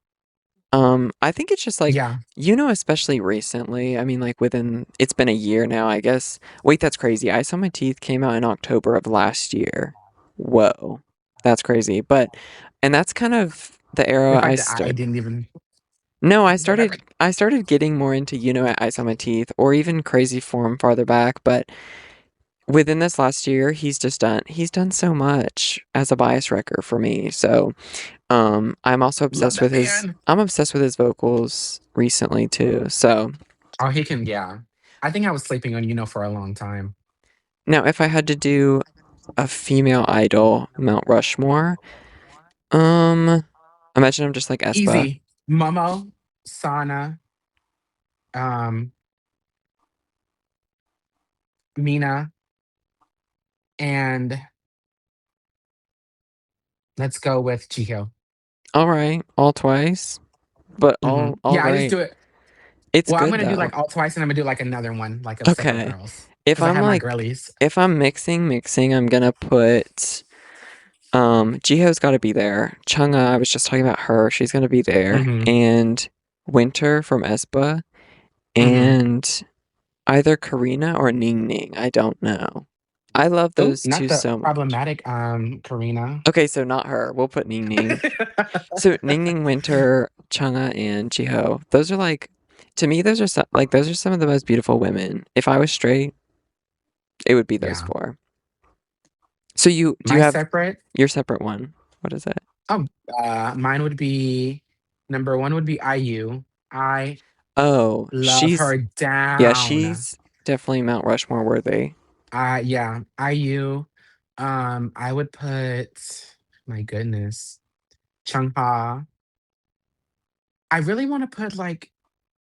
[SPEAKER 1] I think it's just like,
[SPEAKER 2] Yeah.
[SPEAKER 1] especially recently. I mean, like it's been a year now, I guess. Wait, that's crazy. I Saw My Teeth came out in October of last year. Whoa, that's crazy. And that's kind of the
[SPEAKER 2] The
[SPEAKER 1] era I
[SPEAKER 2] fact that I
[SPEAKER 1] stood.
[SPEAKER 2] didn't even
[SPEAKER 1] No,
[SPEAKER 2] whatever.
[SPEAKER 1] I started getting more into, at I Saw My Teeth or even Crazy Form farther back. But within this last year, he's done so much as a bias wrecker for me. So I'm also
[SPEAKER 2] Love
[SPEAKER 1] obsessed
[SPEAKER 2] that
[SPEAKER 1] with his
[SPEAKER 2] man.
[SPEAKER 1] I'm obsessed with his vocals recently too. So
[SPEAKER 2] Oh, he can, yeah. I think I was sleeping on for a long time.
[SPEAKER 1] now if I had to do a female idol Mount Rushmore, um imagine I'm just like Espa.
[SPEAKER 2] Easy. Momo, Sana, um, Mina, and let's go with Chiho.
[SPEAKER 1] All right, all twice, but all
[SPEAKER 2] Yeah, I just
[SPEAKER 1] right.
[SPEAKER 2] do it.
[SPEAKER 1] It's
[SPEAKER 2] Well, I'm
[SPEAKER 1] good
[SPEAKER 2] gonna do
[SPEAKER 1] though.
[SPEAKER 2] like all twice, and I'm gonna do like another one, like of separate
[SPEAKER 1] Okay.
[SPEAKER 2] girls,
[SPEAKER 1] If
[SPEAKER 2] because I
[SPEAKER 1] I'm
[SPEAKER 2] have my
[SPEAKER 1] like
[SPEAKER 2] girlies.
[SPEAKER 1] if I'm mixing, I'm gonna put Jiho's gotta be there. Chungha, I was just talking about her, she's gonna be there.
[SPEAKER 2] Hmm.
[SPEAKER 1] And Winter from Espa
[SPEAKER 2] Hmm.
[SPEAKER 1] and either Karina or Ning Ning, I don't know. I love
[SPEAKER 2] Oh,
[SPEAKER 1] those
[SPEAKER 2] not
[SPEAKER 1] 2
[SPEAKER 2] the
[SPEAKER 1] so much.
[SPEAKER 2] problematic Karina.
[SPEAKER 1] Okay, so not her, we'll put Ning Ning. So Ning Ning, Winter, Chungha, and Jiho, those are like to me, those are some of the most beautiful women. If I was straight, it would be those
[SPEAKER 2] Yeah.
[SPEAKER 1] 4. So do you
[SPEAKER 2] My
[SPEAKER 1] have
[SPEAKER 2] separate.
[SPEAKER 1] your separate one? What is it?
[SPEAKER 2] Oh, mine would be number one would be IU. I
[SPEAKER 1] Oh,
[SPEAKER 2] love her
[SPEAKER 1] yeah,
[SPEAKER 2] down.
[SPEAKER 1] she's definitely Mount Rushmore worthy.
[SPEAKER 2] Yeah, IU. I would put, my goodness, Chungha. I really want to put like,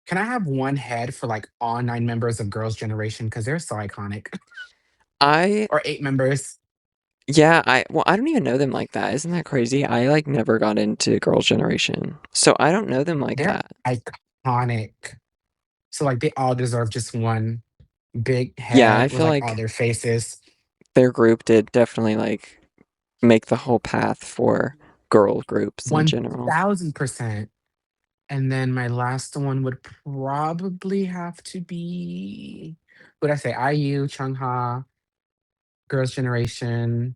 [SPEAKER 2] can I have one head for like all nine members of Girls' Generation because they're so iconic,
[SPEAKER 1] I
[SPEAKER 2] or eight members?
[SPEAKER 1] Yeah, I don't even know them like that. Isn't that crazy? I like never got into Girls' Generation. So I don't know them like
[SPEAKER 2] They're
[SPEAKER 1] that.
[SPEAKER 2] iconic. So like they all deserve just one big
[SPEAKER 1] Yeah, I
[SPEAKER 2] head with
[SPEAKER 1] feel
[SPEAKER 2] like all
[SPEAKER 1] like
[SPEAKER 2] their faces.
[SPEAKER 1] their group did definitely like make the whole path for girl groups in general.
[SPEAKER 2] 1000%. And then my last one would probably have to be, what did I say? IU, Chungha, Girls' Generation.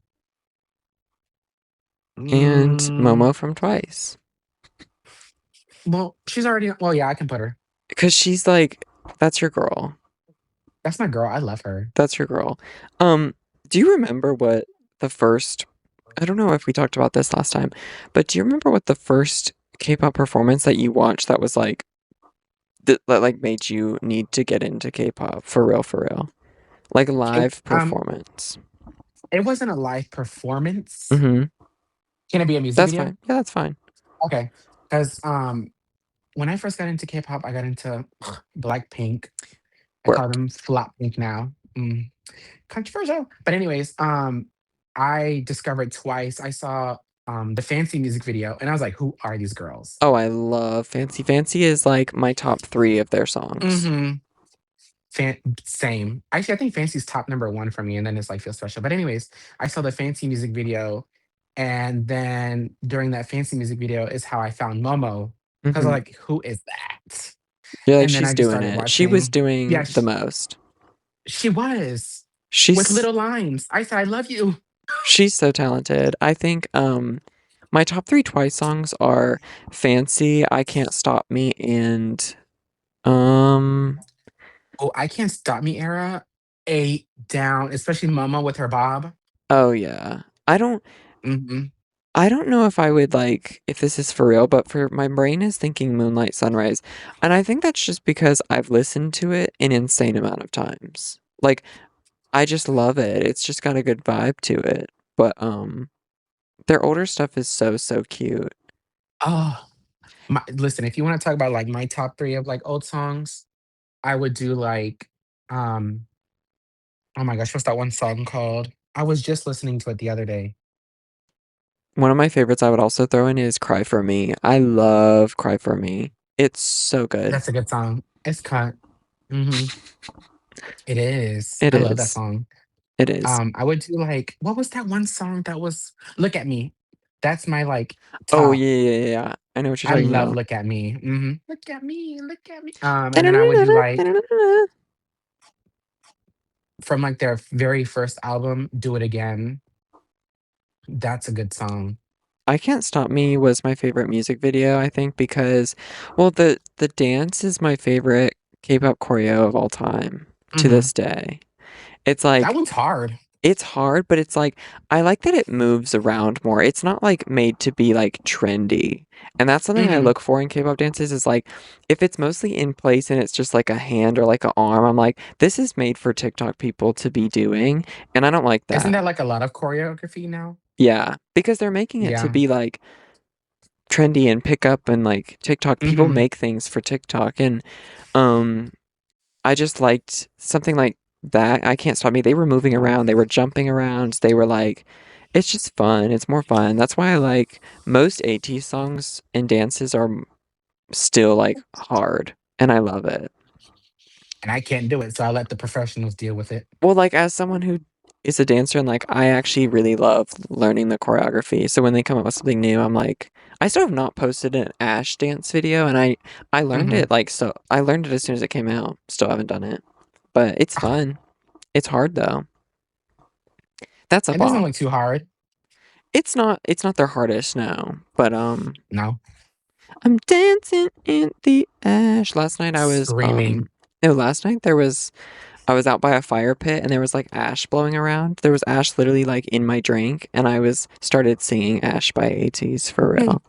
[SPEAKER 1] And
[SPEAKER 2] Mm,
[SPEAKER 1] Momo from Twice.
[SPEAKER 2] well, she's already, well, yeah, I can put her.
[SPEAKER 1] Because she's like, that's your girl.
[SPEAKER 2] That's my girl. I love her.
[SPEAKER 1] That's your girl. Um, do you remember what the first, I don't know if we talked about this last time, but do you remember what the first K-pop performance that you watched that was like, that like made you need to get into K-pop for real, for real? Like
[SPEAKER 2] It,
[SPEAKER 1] live performance.
[SPEAKER 2] it wasn't a live performance.
[SPEAKER 1] Mm-hmm.
[SPEAKER 2] Can it be a music
[SPEAKER 1] That's
[SPEAKER 2] video?
[SPEAKER 1] fine. Yeah, that's fine.
[SPEAKER 2] Okay. Because when I first got into K-pop, I got into Blackpink. I call
[SPEAKER 1] Work.
[SPEAKER 2] them Flop Pink now. Controversial. But anyways, I discovered Twice. I saw the Fancy music video, and I was like, "Who are these girls?"
[SPEAKER 1] Oh, I love Fancy. Fancy is like my top three of their songs.
[SPEAKER 2] Mm-hmm. Same. Actually, I think Fancy's top number one for me, and then it's like Feel Special. But anyways, I saw the Fancy music video, and then during that Fancy music video is how I found Momo because I'm
[SPEAKER 1] Mm-hmm.
[SPEAKER 2] like, "Who is that?"
[SPEAKER 1] You're like,
[SPEAKER 2] And then
[SPEAKER 1] she's
[SPEAKER 2] I just
[SPEAKER 1] doing
[SPEAKER 2] started
[SPEAKER 1] it. She was
[SPEAKER 2] watching.
[SPEAKER 1] doing
[SPEAKER 2] Yeah,
[SPEAKER 1] the most.
[SPEAKER 2] she was with
[SPEAKER 1] She's
[SPEAKER 2] little lines. I said, "I love you."
[SPEAKER 1] she's so talented. I think my top three Twice songs are Fancy, I Can't Stop Me, and um
[SPEAKER 2] Oh, I Can't Stop Me era, 8 down, especially Mama with her bob.
[SPEAKER 1] oh yeah.
[SPEAKER 2] Mhm.
[SPEAKER 1] I don't know if I would like if this is for real, but for my brain is thinking Moonlight Sunrise. And I think that's just because I've listened to it an insane amount of times. Like I just love it. It's just got a good vibe to it. But their older stuff is so so cute.
[SPEAKER 2] Oh, listen, if you wanna talk about, like, my top 3 of, like, old songs, I would do, like, um oh my gosh, what's that one song called? I was just listening to it the other day.
[SPEAKER 1] One of my favorites I would also throw in is Cry for Me. I love Cry for Me. It's so good.
[SPEAKER 2] That's a good song. It's cut. Mhm. It is.
[SPEAKER 1] It
[SPEAKER 2] I love that
[SPEAKER 1] is.
[SPEAKER 2] song.
[SPEAKER 1] It is.
[SPEAKER 2] I would do, like what was that one song that was Look at Me. That's my, like,
[SPEAKER 1] Oh
[SPEAKER 2] top.
[SPEAKER 1] yeah, yeah, yeah, yeah. I know what you're
[SPEAKER 2] I
[SPEAKER 1] talking
[SPEAKER 2] love
[SPEAKER 1] about.
[SPEAKER 2] Look at Me. Mhm. Look at me, look at me. And then I would do, like, from, like, their very first album, Do It Again. That's a good song.
[SPEAKER 1] I Can't Stop Me was my favorite music video, I think, because well the dance is my favorite K-pop choreo of all time to
[SPEAKER 2] Mhm.
[SPEAKER 1] this day. It's
[SPEAKER 2] That
[SPEAKER 1] like
[SPEAKER 2] one's hard.
[SPEAKER 1] it's hard, but it's like I like that it moves around more. It's not like made to be like trendy. And that's something I
[SPEAKER 2] Mhm.
[SPEAKER 1] look for in K-pop dances is like if it's mostly in place and it's just like a hand or like an arm, I'm like, this is made for TikTok people to be doing, and I don't like
[SPEAKER 2] Isn't
[SPEAKER 1] that.
[SPEAKER 2] that, like, a lot of choreography now?
[SPEAKER 1] Yeah, because they're making it to
[SPEAKER 2] Yeah.
[SPEAKER 1] be like trendy and pick up and like TikTok people
[SPEAKER 2] Mhm.
[SPEAKER 1] make things for TikTok and um I just liked something like that. I Can't Stop Me. They were moving around, they were jumping around, they were like, it's just fun. It's more fun. That's why I like most AT songs and dances are still like hard, and I love it.
[SPEAKER 2] And I can't do it, so I let the professionals deal with it.
[SPEAKER 1] Well, like as someone who is a dancer and like I actually really love learning the choreography. So when they come up with something new, I'm like, I still have not posted an Ash dance video, and I learned
[SPEAKER 2] Mhm.
[SPEAKER 1] it like so. I learned it as soon as it came out. Still haven't done it, but it's fun. It's hard though. That's a
[SPEAKER 2] It doesn't
[SPEAKER 1] bop.
[SPEAKER 2] look too hard.
[SPEAKER 1] It's not their hardest, no. But
[SPEAKER 2] No.
[SPEAKER 1] I'm dancing in the ash. Last night I was
[SPEAKER 2] Screaming.
[SPEAKER 1] no, last night there was I was out by a fire pit and there was like ash blowing around. There was ash literally like in my drink and I was started singing Ash by ATEEZ for real.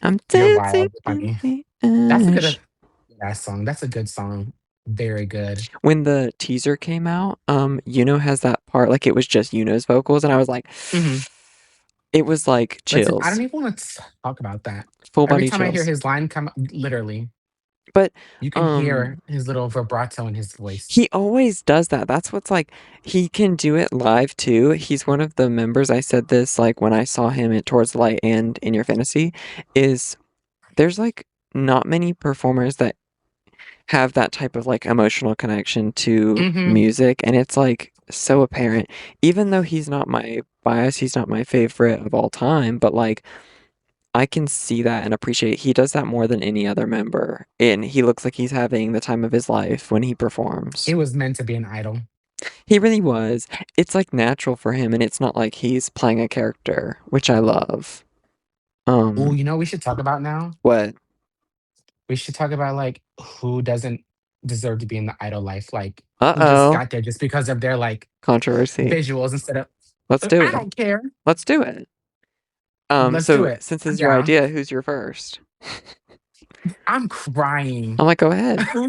[SPEAKER 1] I'm
[SPEAKER 2] You're
[SPEAKER 1] dancing
[SPEAKER 2] wild,
[SPEAKER 1] in
[SPEAKER 2] honey.
[SPEAKER 1] the
[SPEAKER 2] That's a good
[SPEAKER 1] ash.
[SPEAKER 2] that song. That's a good song. Very good.
[SPEAKER 1] When the teaser came out, Yuno has that part like it was just Yuno's vocals and I was like
[SPEAKER 2] Mhm.
[SPEAKER 1] it was like
[SPEAKER 2] Listen, I
[SPEAKER 1] chills.
[SPEAKER 2] don't even wanna talk about that.
[SPEAKER 1] Full
[SPEAKER 2] Every
[SPEAKER 1] body
[SPEAKER 2] time I hear
[SPEAKER 1] chills.
[SPEAKER 2] his line come literally,
[SPEAKER 1] But
[SPEAKER 2] you can
[SPEAKER 1] um
[SPEAKER 2] hear his little vibrato in his voice.
[SPEAKER 1] he always does that. That's what's like he can do it live too. He's one of the members. I said this like when I saw him at Towards the Light and in Your Fantasy is there's like not many performers that have that type of like emotional connection to
[SPEAKER 2] Mhm.
[SPEAKER 1] music, and it's like so apparent. Even though he's not my bias, he's not my favorite of all time, but like I can see that and appreciate he does that more than any other member. And he looks like he's having the time of his life when he performs.
[SPEAKER 2] It was meant to be an idol.
[SPEAKER 1] He really was. It's like natural for him and it's not like he's playing a character, which I love.
[SPEAKER 2] Oh,
[SPEAKER 1] Um,
[SPEAKER 2] you know what we should talk about now?
[SPEAKER 1] what?
[SPEAKER 2] We should talk about, like, who doesn't deserve to be in the idol life, like, who just
[SPEAKER 1] Uh-oh.
[SPEAKER 2] got there just because of their, like,
[SPEAKER 1] Controversy.
[SPEAKER 2] visuals instead of
[SPEAKER 1] Let's do
[SPEAKER 2] I
[SPEAKER 1] it.
[SPEAKER 2] don't care.
[SPEAKER 1] Let's do it.
[SPEAKER 2] Let's do
[SPEAKER 1] So
[SPEAKER 2] it.
[SPEAKER 1] since this
[SPEAKER 2] I'm
[SPEAKER 1] is your
[SPEAKER 2] down.
[SPEAKER 1] idea, who's your first?
[SPEAKER 2] I'm crying.
[SPEAKER 1] I'm like, go ahead. I'm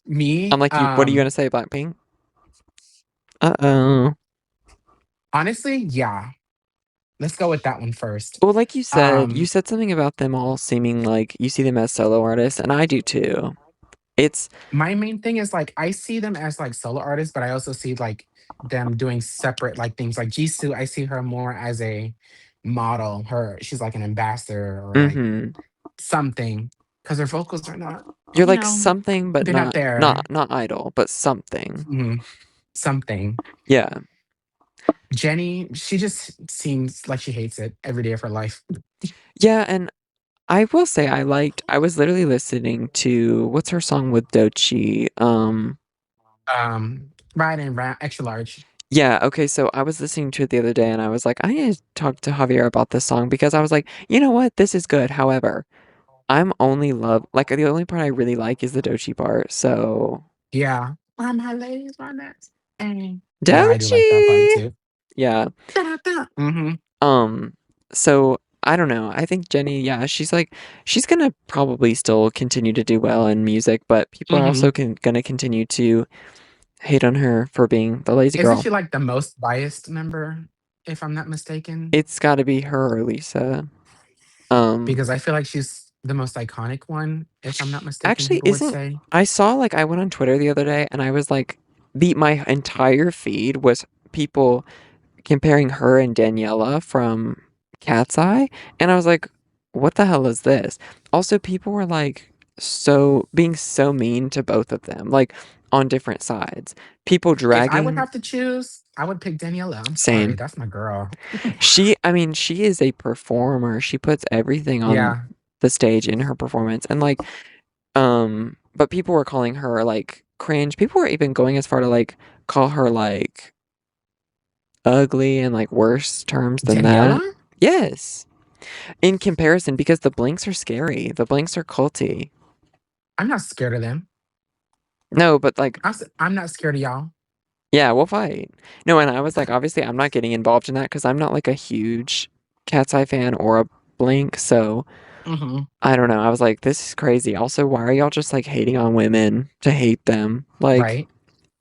[SPEAKER 2] Me,
[SPEAKER 1] like, you. What are you gonna say, Blackpink? Uh-oh.
[SPEAKER 2] honestly, yeah. Let's go with that one first.
[SPEAKER 1] Well, like you
[SPEAKER 2] Um,
[SPEAKER 1] said something about them all seeming like you see them as solo artists, and I do too. It's
[SPEAKER 2] my main thing is, like, I see them as, like, solo artists, but I also see, like, them doing separate, like, things. Like, Jisoo, I see her more as a model. She's like an ambassador or, like,
[SPEAKER 1] mm-hmm.
[SPEAKER 2] something, because her vocals are not,
[SPEAKER 1] You're
[SPEAKER 2] you
[SPEAKER 1] like
[SPEAKER 2] know,
[SPEAKER 1] something, but
[SPEAKER 2] they're not
[SPEAKER 1] not
[SPEAKER 2] there.
[SPEAKER 1] not idol, but something.
[SPEAKER 2] Mhm, something.
[SPEAKER 1] Yeah.
[SPEAKER 2] Jennie, she just seems like she hates it every day of her life.
[SPEAKER 1] Yeah, and I will say I was literally listening to what's her song with Doechii?
[SPEAKER 2] Ride and extra large.
[SPEAKER 1] Yeah, okay, so I was listening to it the other day and I was like, I need to talk to Javier about this song because I was like, you know what? This is good. However, I'm only love like the only part I really like is the Doechii part. So
[SPEAKER 2] Yeah. Why my ladies want that? And yeah, I do like that part
[SPEAKER 1] Doechii!
[SPEAKER 2] too.
[SPEAKER 1] Yeah.
[SPEAKER 2] Da-da-da. Mhm,
[SPEAKER 1] Um, so I don't know. I think Jenny, yeah, she's gonna probably still continue to do well in music, but people are also
[SPEAKER 2] mhm.
[SPEAKER 1] gonna continue to hate on her for being the lazy
[SPEAKER 2] Isn't
[SPEAKER 1] girl.
[SPEAKER 2] she, like, the most biased member, if I'm not mistaken?
[SPEAKER 1] It's got to be her or Lisa. Um,
[SPEAKER 2] Because I feel like she's the most iconic one, if I'm not mistaken,
[SPEAKER 1] actually,
[SPEAKER 2] people would
[SPEAKER 1] isn't
[SPEAKER 2] say.
[SPEAKER 1] I saw like I went on Twitter the other day and I was like, the my entire feed was people comparing her and Daniela from Cat's Eye, and I was like, "What the hell is this?" Also, people were like being so mean to both of them, like on different sides. People
[SPEAKER 2] If I would
[SPEAKER 1] dragging
[SPEAKER 2] have to choose, I would pick Daniela. I'm sorry,
[SPEAKER 1] same.
[SPEAKER 2] that's my girl.
[SPEAKER 1] I mean, she is a performer. She puts everything on
[SPEAKER 2] Yeah,
[SPEAKER 1] the stage in her performance, and like, but people were calling her like cringe. People were even going as far to like call her like ugly and like worse terms than
[SPEAKER 2] Daniela?
[SPEAKER 1] that. Yes. In comparison, because the blinks are scary. The blinks are culty.
[SPEAKER 2] I'm not scared of them.
[SPEAKER 1] No, but like,
[SPEAKER 2] I'm not scared of y'all.
[SPEAKER 1] yeah, we'll fight. No, and I was like, obviously, I'm not getting involved in that because I'm not like a huge Cat's Eye fan or a Blink. So
[SPEAKER 2] Mhm,
[SPEAKER 1] I don't know. I was like, this is crazy. Also, why are y'all just like hating on women to hate them? Like,
[SPEAKER 2] right?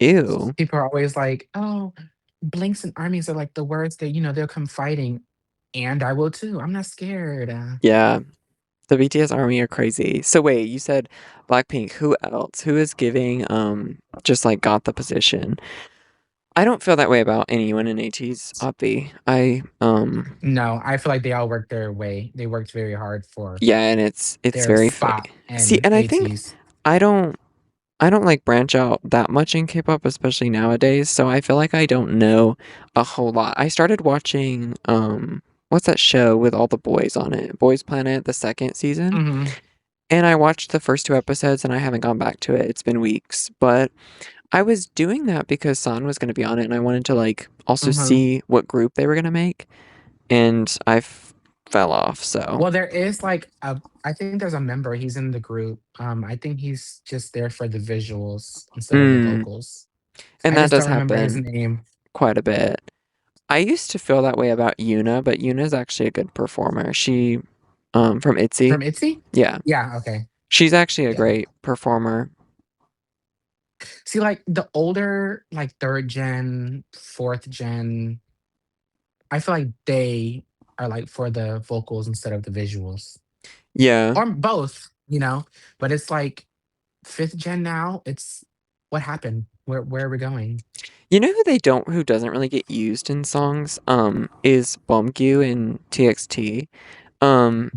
[SPEAKER 1] ew.
[SPEAKER 2] People are always like, "Oh, blinks and armies are like the words that, they'll come fighting." And I will too. I'm not scared.
[SPEAKER 1] Yeah, the BTS army are crazy. So wait, you said Blackpink. Who else? Who is giving just like got the position? I don't feel that way about anyone in ATEEZ, obvi.
[SPEAKER 2] No, I feel like they all worked their way. They worked very hard for
[SPEAKER 1] Yeah, and it's
[SPEAKER 2] their
[SPEAKER 1] very
[SPEAKER 2] spot
[SPEAKER 1] fake. See,
[SPEAKER 2] in
[SPEAKER 1] and I think
[SPEAKER 2] ATEEZ.
[SPEAKER 1] I don't I don't like branch out that much in K-pop, especially nowadays, so I feel like I don't know a whole lot. I started watching what's that show with all the boys on it? Boys Planet, the second season.
[SPEAKER 2] Mhm,
[SPEAKER 1] And I watched the first two episodes and I haven't gone back to it. It's been weeks, but I was doing that because San was going to be on it and I wanted to like also
[SPEAKER 2] mhm.
[SPEAKER 1] see what group they were going to make and fell off, so.
[SPEAKER 2] Well, there is like a I think there's a member, he's in the group. I think he's just there for the visuals instead of the
[SPEAKER 1] Mm,
[SPEAKER 2] vocals.
[SPEAKER 1] and
[SPEAKER 2] I
[SPEAKER 1] that
[SPEAKER 2] just
[SPEAKER 1] does
[SPEAKER 2] don't remember his
[SPEAKER 1] happen
[SPEAKER 2] name.
[SPEAKER 1] quite a bit. I used to feel that way about Yuna, but Yuna's actually a good performer. She, from ITZY.
[SPEAKER 2] From ITZY?
[SPEAKER 1] Yeah.
[SPEAKER 2] Yeah, okay.
[SPEAKER 1] She's actually a
[SPEAKER 2] Yeah.
[SPEAKER 1] great performer.
[SPEAKER 2] See, like, the older, like, 3rd gen, 4th gen, I feel like they are, like, for the vocals instead of the visuals.
[SPEAKER 1] Yeah.
[SPEAKER 2] Or both, you know? But it's like 5th gen now, it's what happened? Where are we going?
[SPEAKER 1] You know who doesn't really get used in songs, is Bomgyu in TXT. Um,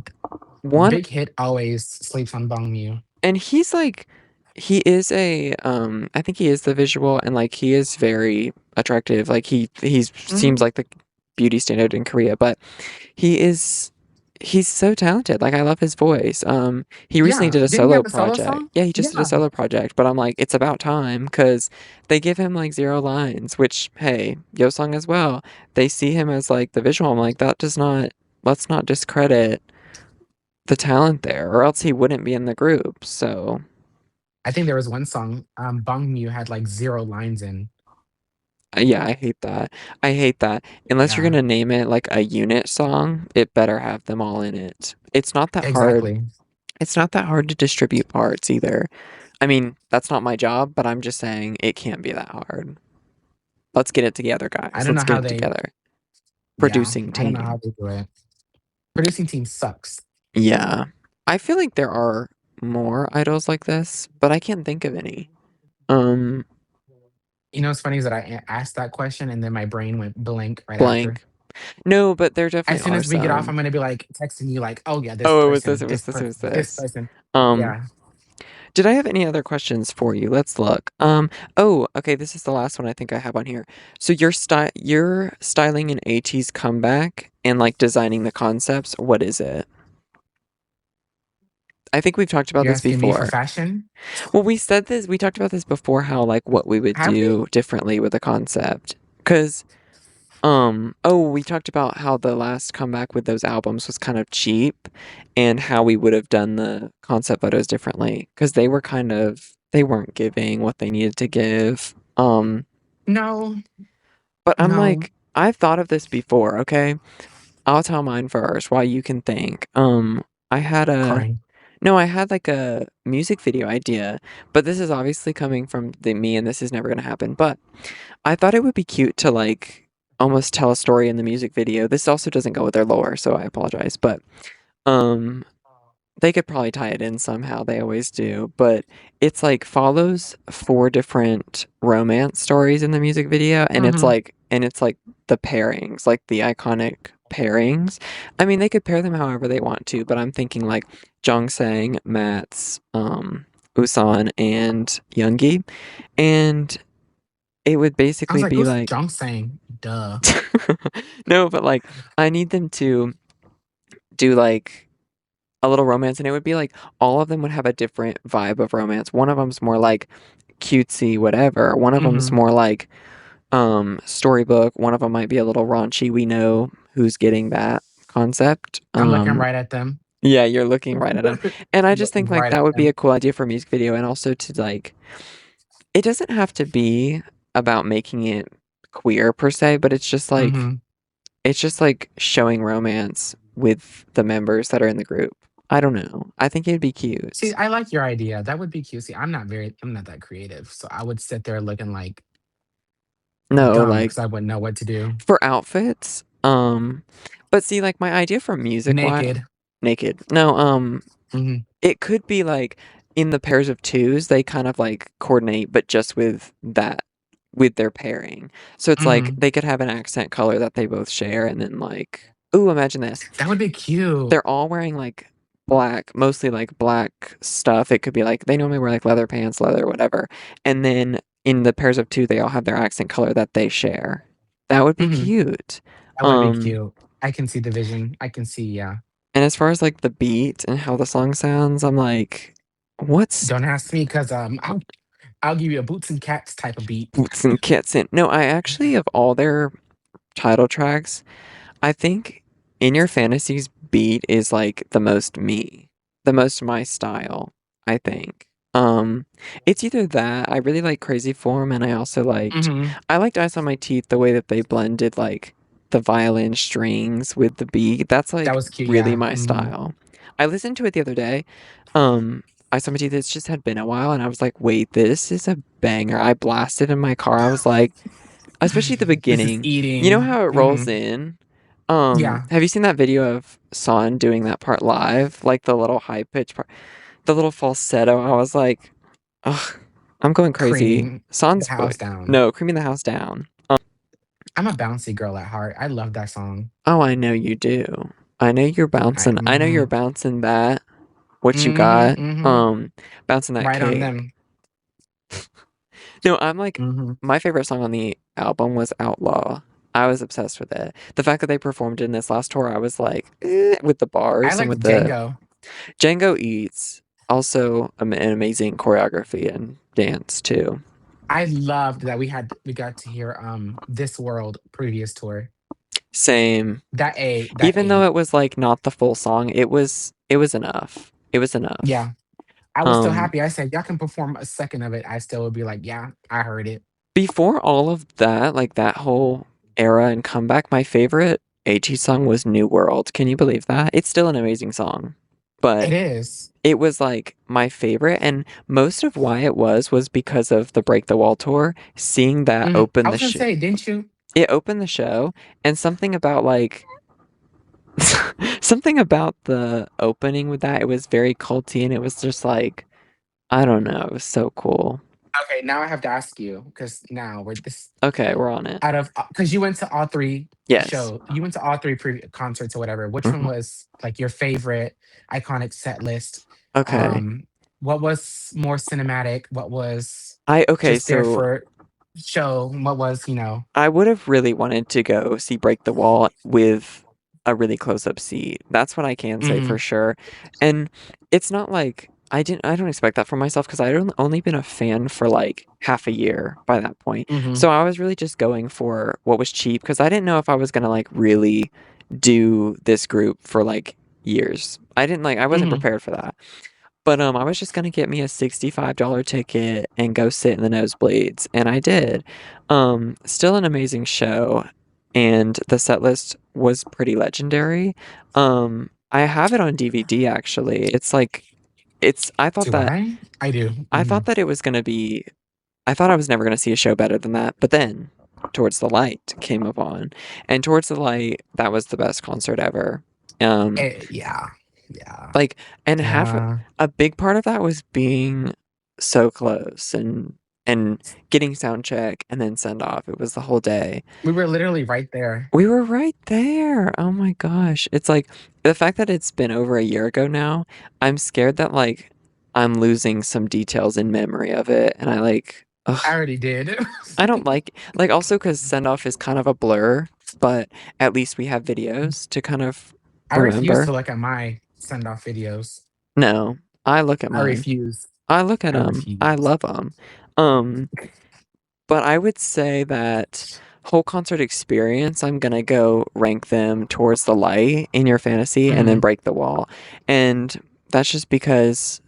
[SPEAKER 1] one,
[SPEAKER 2] Big Hit always sleeps on Bangmyu.
[SPEAKER 1] and he's like, he is a I think he is the visual and like he is very attractive. Like he seems
[SPEAKER 2] Mhm.
[SPEAKER 1] like the beauty standard in Korea, but he is he's so talented. Like I love his voice. He recently
[SPEAKER 2] Yeah.
[SPEAKER 1] did a
[SPEAKER 2] Didn't he
[SPEAKER 1] solo
[SPEAKER 2] have a solo
[SPEAKER 1] project.
[SPEAKER 2] song?
[SPEAKER 1] Yeah, he just did a
[SPEAKER 2] Yeah.
[SPEAKER 1] solo project, but I'm like it's about time cuz they give him like zero lines, which hey, Song as well. They see him as like the visual. I'm like that does not let's not discredit the talent there or else he wouldn't be in the group. So,
[SPEAKER 2] I think there was one song, Bong Mu had like 0 lines in.
[SPEAKER 1] yeah, I hate that. I hate that. Unless you're
[SPEAKER 2] Yeah,
[SPEAKER 1] gonna name it like a unit song, it better have them all in it. It's not that hard.
[SPEAKER 2] exactly.
[SPEAKER 1] It's not that hard to distribute parts either. I mean, that's not my job, but I'm just saying it can't be that hard. Let's get it together,
[SPEAKER 2] I
[SPEAKER 1] guys.
[SPEAKER 2] don't
[SPEAKER 1] Let's
[SPEAKER 2] know
[SPEAKER 1] get
[SPEAKER 2] how
[SPEAKER 1] it
[SPEAKER 2] they
[SPEAKER 1] together.
[SPEAKER 2] yeah,
[SPEAKER 1] Producing
[SPEAKER 2] I don't know how
[SPEAKER 1] team.
[SPEAKER 2] they do it. Producing team sucks.
[SPEAKER 1] Yeah. I feel like there are more idols like this, but I can't think of any. Um,
[SPEAKER 2] You know what's funny is that asked that question and then my brain went blank right after.
[SPEAKER 1] blank. No, but there
[SPEAKER 2] As
[SPEAKER 1] definitely
[SPEAKER 2] soon
[SPEAKER 1] are
[SPEAKER 2] as we get off, I'm
[SPEAKER 1] some.
[SPEAKER 2] gonna be like texting you like, "Oh yeah, this
[SPEAKER 1] Oh, it was this,
[SPEAKER 2] person,
[SPEAKER 1] it was this, it was
[SPEAKER 2] this
[SPEAKER 1] this.
[SPEAKER 2] person."
[SPEAKER 1] Um,
[SPEAKER 2] Yeah.
[SPEAKER 1] did I have any other questions for you? Let's look. Oh, okay, this is the last one I think I have on here. So you're styling an ATEEZ comeback and like designing the concepts. What is it? I think we've talked about
[SPEAKER 2] You're
[SPEAKER 1] this
[SPEAKER 2] asking me for
[SPEAKER 1] before.
[SPEAKER 2] fashion?
[SPEAKER 1] Well, we talked about this before how like what we would
[SPEAKER 2] Have we?
[SPEAKER 1] do differently with the concept. 'Cause oh, we talked about how the last comeback with those albums was kind of cheap and how we would have done the concept photos differently because they were kind of they weren't giving what they needed to give.
[SPEAKER 2] No,
[SPEAKER 1] But I'm
[SPEAKER 2] no.
[SPEAKER 1] like, I've thought of this before, okay? I'll tell mine first while you can think. I had a
[SPEAKER 2] Crying.
[SPEAKER 1] no, I had like a music video idea, but this is obviously coming from the me and this is never gonna happen. But I thought it would be cute to like almost tell a story in the music video. This also doesn't go with their lore, so I apologize. But um they could probably tie it in somehow. They always do. But it's like follows four different romance stories in the music video
[SPEAKER 2] Mhm.
[SPEAKER 1] and it's like the pairings, like the iconic pairings. I mean, they could pair them however they want to, but I'm thinking like Jongsang, Mats, Usan and Yoongi and it would
[SPEAKER 2] I was
[SPEAKER 1] basically
[SPEAKER 2] like,
[SPEAKER 1] be
[SPEAKER 2] "Who's
[SPEAKER 1] like
[SPEAKER 2] Jung saying?" Duh.
[SPEAKER 1] no, but like I need them to do like a little romance, and it would be like all of them would have a different vibe of romance. One of them's more like cutesy, whatever. One of them's
[SPEAKER 2] Mhm.
[SPEAKER 1] more like storybook. One of them might be a little raunchy. We know who's getting that concept.
[SPEAKER 2] I'm looking right at them.
[SPEAKER 1] Yeah, you're looking right at them, and I just
[SPEAKER 2] Looking
[SPEAKER 1] think like
[SPEAKER 2] right at
[SPEAKER 1] that would be a
[SPEAKER 2] them.
[SPEAKER 1] cool idea for a music video, and also to like it doesn't have to be about making it queer per se, but
[SPEAKER 2] Mhm.
[SPEAKER 1] it's just like showing romance with the members that are in the group. I don't know. I think it'd be
[SPEAKER 2] See,
[SPEAKER 1] cute.
[SPEAKER 2] I like your idea. That would be cute. See, I'm not that creative, so I would sit there looking like
[SPEAKER 1] No,
[SPEAKER 2] dumb
[SPEAKER 1] like
[SPEAKER 2] because I wouldn't know what to do.
[SPEAKER 1] for outfits, but see, like my idea for music wise,
[SPEAKER 2] Naked.
[SPEAKER 1] naked. No,
[SPEAKER 2] Mhm.
[SPEAKER 1] it could be like in the pairs of twos, they kind of like coordinate, but just with that, with their pairing. So it's like
[SPEAKER 2] Mhm.
[SPEAKER 1] they could have an accent color that they both share, and then like, ooh, imagine this.
[SPEAKER 2] That would be cute.
[SPEAKER 1] They're all wearing like black, mostly like black stuff. It could be like they normally wear like leather pants, leather, whatever. And then in the pairs of two, they all have their accent color that they share. That would be
[SPEAKER 2] Mhm.
[SPEAKER 1] cute.
[SPEAKER 2] That would be
[SPEAKER 1] Um,
[SPEAKER 2] cute. I can see the vision. I can see, yeah.
[SPEAKER 1] and as far as like the beat and how the song sounds, I'm like, what's
[SPEAKER 2] Don't ask me because I'll give you a boots and cats type of beat.
[SPEAKER 1] Boots and Kits in? No, I actually of all their title tracks, I think In Your Fantasies beat is like the most me, the most my style, I think. It's either that, I really like Crazy Form and
[SPEAKER 2] Mhm.
[SPEAKER 1] I liked Ice on My Teeth the way that they blended like the violin strings with the beat. That's
[SPEAKER 2] That
[SPEAKER 1] like
[SPEAKER 2] was cute,
[SPEAKER 1] really
[SPEAKER 2] yeah.
[SPEAKER 1] my
[SPEAKER 2] Mhm.
[SPEAKER 1] style. I listened to it the other day. Um, Ice on My Teeth, it's just had been a while and I was like, wait, this is a banger. I blasted in my car. I was like, especially the
[SPEAKER 2] This is
[SPEAKER 1] beginning. You know
[SPEAKER 2] eating.
[SPEAKER 1] how it rolls
[SPEAKER 2] Mhm.
[SPEAKER 1] in?
[SPEAKER 2] Yeah.
[SPEAKER 1] Have you seen that video of Son doing that part live? Like the little high pitch part, the little falsetto. I was like, ugh, I'm going crazy.
[SPEAKER 2] Creaming the
[SPEAKER 1] Son's
[SPEAKER 2] house
[SPEAKER 1] voice.
[SPEAKER 2] down.
[SPEAKER 1] No, creaming the house down.
[SPEAKER 2] I'm a bouncy girl at heart. I love that song.
[SPEAKER 1] Oh, I know you do.
[SPEAKER 2] I
[SPEAKER 1] I know you're
[SPEAKER 2] mhm.
[SPEAKER 1] bouncing that. What you
[SPEAKER 2] Mhm,
[SPEAKER 1] got?
[SPEAKER 2] mhm.
[SPEAKER 1] Bouncing that
[SPEAKER 2] Right on
[SPEAKER 1] cake.
[SPEAKER 2] them.
[SPEAKER 1] No, I'm like,
[SPEAKER 2] Mhm.
[SPEAKER 1] my favorite song on the album was Outlaw. I was obsessed with it. The fact that they performed in this last tour, I was like, with the
[SPEAKER 2] I
[SPEAKER 1] bars and
[SPEAKER 2] liked
[SPEAKER 1] with the
[SPEAKER 2] Django.
[SPEAKER 1] Django Eats. Also, an amazing choreography and dance too.
[SPEAKER 2] I loved that we got to hear This World previous tour.
[SPEAKER 1] Same.
[SPEAKER 2] That
[SPEAKER 1] Even though
[SPEAKER 2] A.
[SPEAKER 1] it was like not the full song, it was enough. It was enough.
[SPEAKER 2] Yeah. I was still
[SPEAKER 1] Um,
[SPEAKER 2] happy. I said, y'all can perform a second of it. I still would be like, yeah, I heard it.
[SPEAKER 1] Before all of that, like that whole era and comeback, my favorite ATEEZ song was New World. Can you believe that? It's still an amazing song, but
[SPEAKER 2] It is.
[SPEAKER 1] it was like my favorite, and most of why it was because of the Break the Wall tour. Seeing that
[SPEAKER 2] I
[SPEAKER 1] open the
[SPEAKER 2] was gonna
[SPEAKER 1] show,
[SPEAKER 2] say, didn't you?
[SPEAKER 1] it opened the show, and something about like something about the opening with that. It was very culty, and it was just like I don't know. It was so cool.
[SPEAKER 2] Okay, now I have to ask you because now we're this
[SPEAKER 1] Okay, we're on it.
[SPEAKER 2] out of because you went to all three
[SPEAKER 1] Yes.
[SPEAKER 2] you went to all three concerts or whatever. Which one
[SPEAKER 1] Mhm.
[SPEAKER 2] was like your favorite iconic set list?
[SPEAKER 1] Okay.
[SPEAKER 2] Um, what was more cinematic? What was
[SPEAKER 1] I okay,
[SPEAKER 2] just there
[SPEAKER 1] so
[SPEAKER 2] for show? What was, you know?
[SPEAKER 1] I would have really wanted to go see Break the Wall with a really close up seat. That's what I can say for
[SPEAKER 2] Mhm,
[SPEAKER 1] sure. And it's not like I don't expect that from myself because I'd only been a fan for like half a year by that point.
[SPEAKER 2] mhm,
[SPEAKER 1] So I was really just going for what was cheap because I didn't know if I was gonna like really do this group for like years. I wasn't
[SPEAKER 2] mhm.
[SPEAKER 1] prepared for that. But I was just gonna get me a $65 ticket and go sit in the nosebleeds, and I did. Still an amazing show, and the set list was pretty legendary. I have it on DVD actually. It's like it's
[SPEAKER 2] Do I? I do.
[SPEAKER 1] I thought
[SPEAKER 2] Mhm,
[SPEAKER 1] that it was gonna be I thought I was never gonna see a show better than that, but then Towards the Light came upon, and Towards the Light, that was the best concert ever. Um,
[SPEAKER 2] yeah, yeah,
[SPEAKER 1] Like, and half
[SPEAKER 2] yeah.
[SPEAKER 1] a big part of that was being so close and getting sound check and then send off. It was the whole day.
[SPEAKER 2] We were literally right there.
[SPEAKER 1] We were right there. Oh my gosh. It's like the fact that it's been over a year ago now, I'm scared that like I'm losing some details in memory of it. And I like,
[SPEAKER 2] I
[SPEAKER 1] ugh,
[SPEAKER 2] already did.
[SPEAKER 1] I don't like also because send off is kind of a blur, but at least we have videos to kind of
[SPEAKER 2] I refuse to
[SPEAKER 1] remember.
[SPEAKER 2] look at my send off videos.
[SPEAKER 1] No, I look at
[SPEAKER 2] I
[SPEAKER 1] mine.
[SPEAKER 2] refuse.
[SPEAKER 1] I look at
[SPEAKER 2] I
[SPEAKER 1] them. I
[SPEAKER 2] refuse.
[SPEAKER 1] love them. Um, but I would say that whole concert experience, I'm gonna go rank them Towards the Light, In Your Fantasy, and then
[SPEAKER 2] Mhm,
[SPEAKER 1] Break the Wall. And that's just because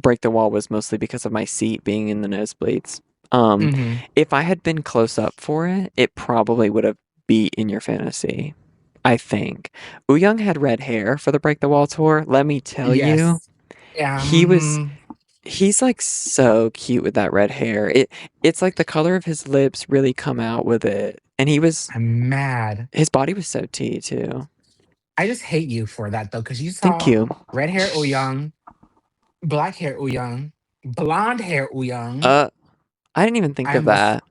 [SPEAKER 1] Break the Wall was mostly because of my seat being in the nosebleeds. Um,
[SPEAKER 2] mhm.
[SPEAKER 1] if I had been close up for it, it probably would have beat In Your Fantasy. I think. Young had red hair for the Break the Wall tour. Let me tell you,
[SPEAKER 2] Yes. Yeah,
[SPEAKER 1] he was
[SPEAKER 2] mhm.
[SPEAKER 1] He's, like, so cute with that red hair. It's like the color of his lips really come out with it, and
[SPEAKER 2] I'm mad.
[SPEAKER 1] his body was so tea too.
[SPEAKER 2] I just hate you for that though, because you
[SPEAKER 1] Thank
[SPEAKER 2] saw
[SPEAKER 1] you.
[SPEAKER 2] red hair Young, black hair Young, blonde hair Young.
[SPEAKER 1] Uh, I didn't even think
[SPEAKER 2] I
[SPEAKER 1] of
[SPEAKER 2] almost
[SPEAKER 1] that.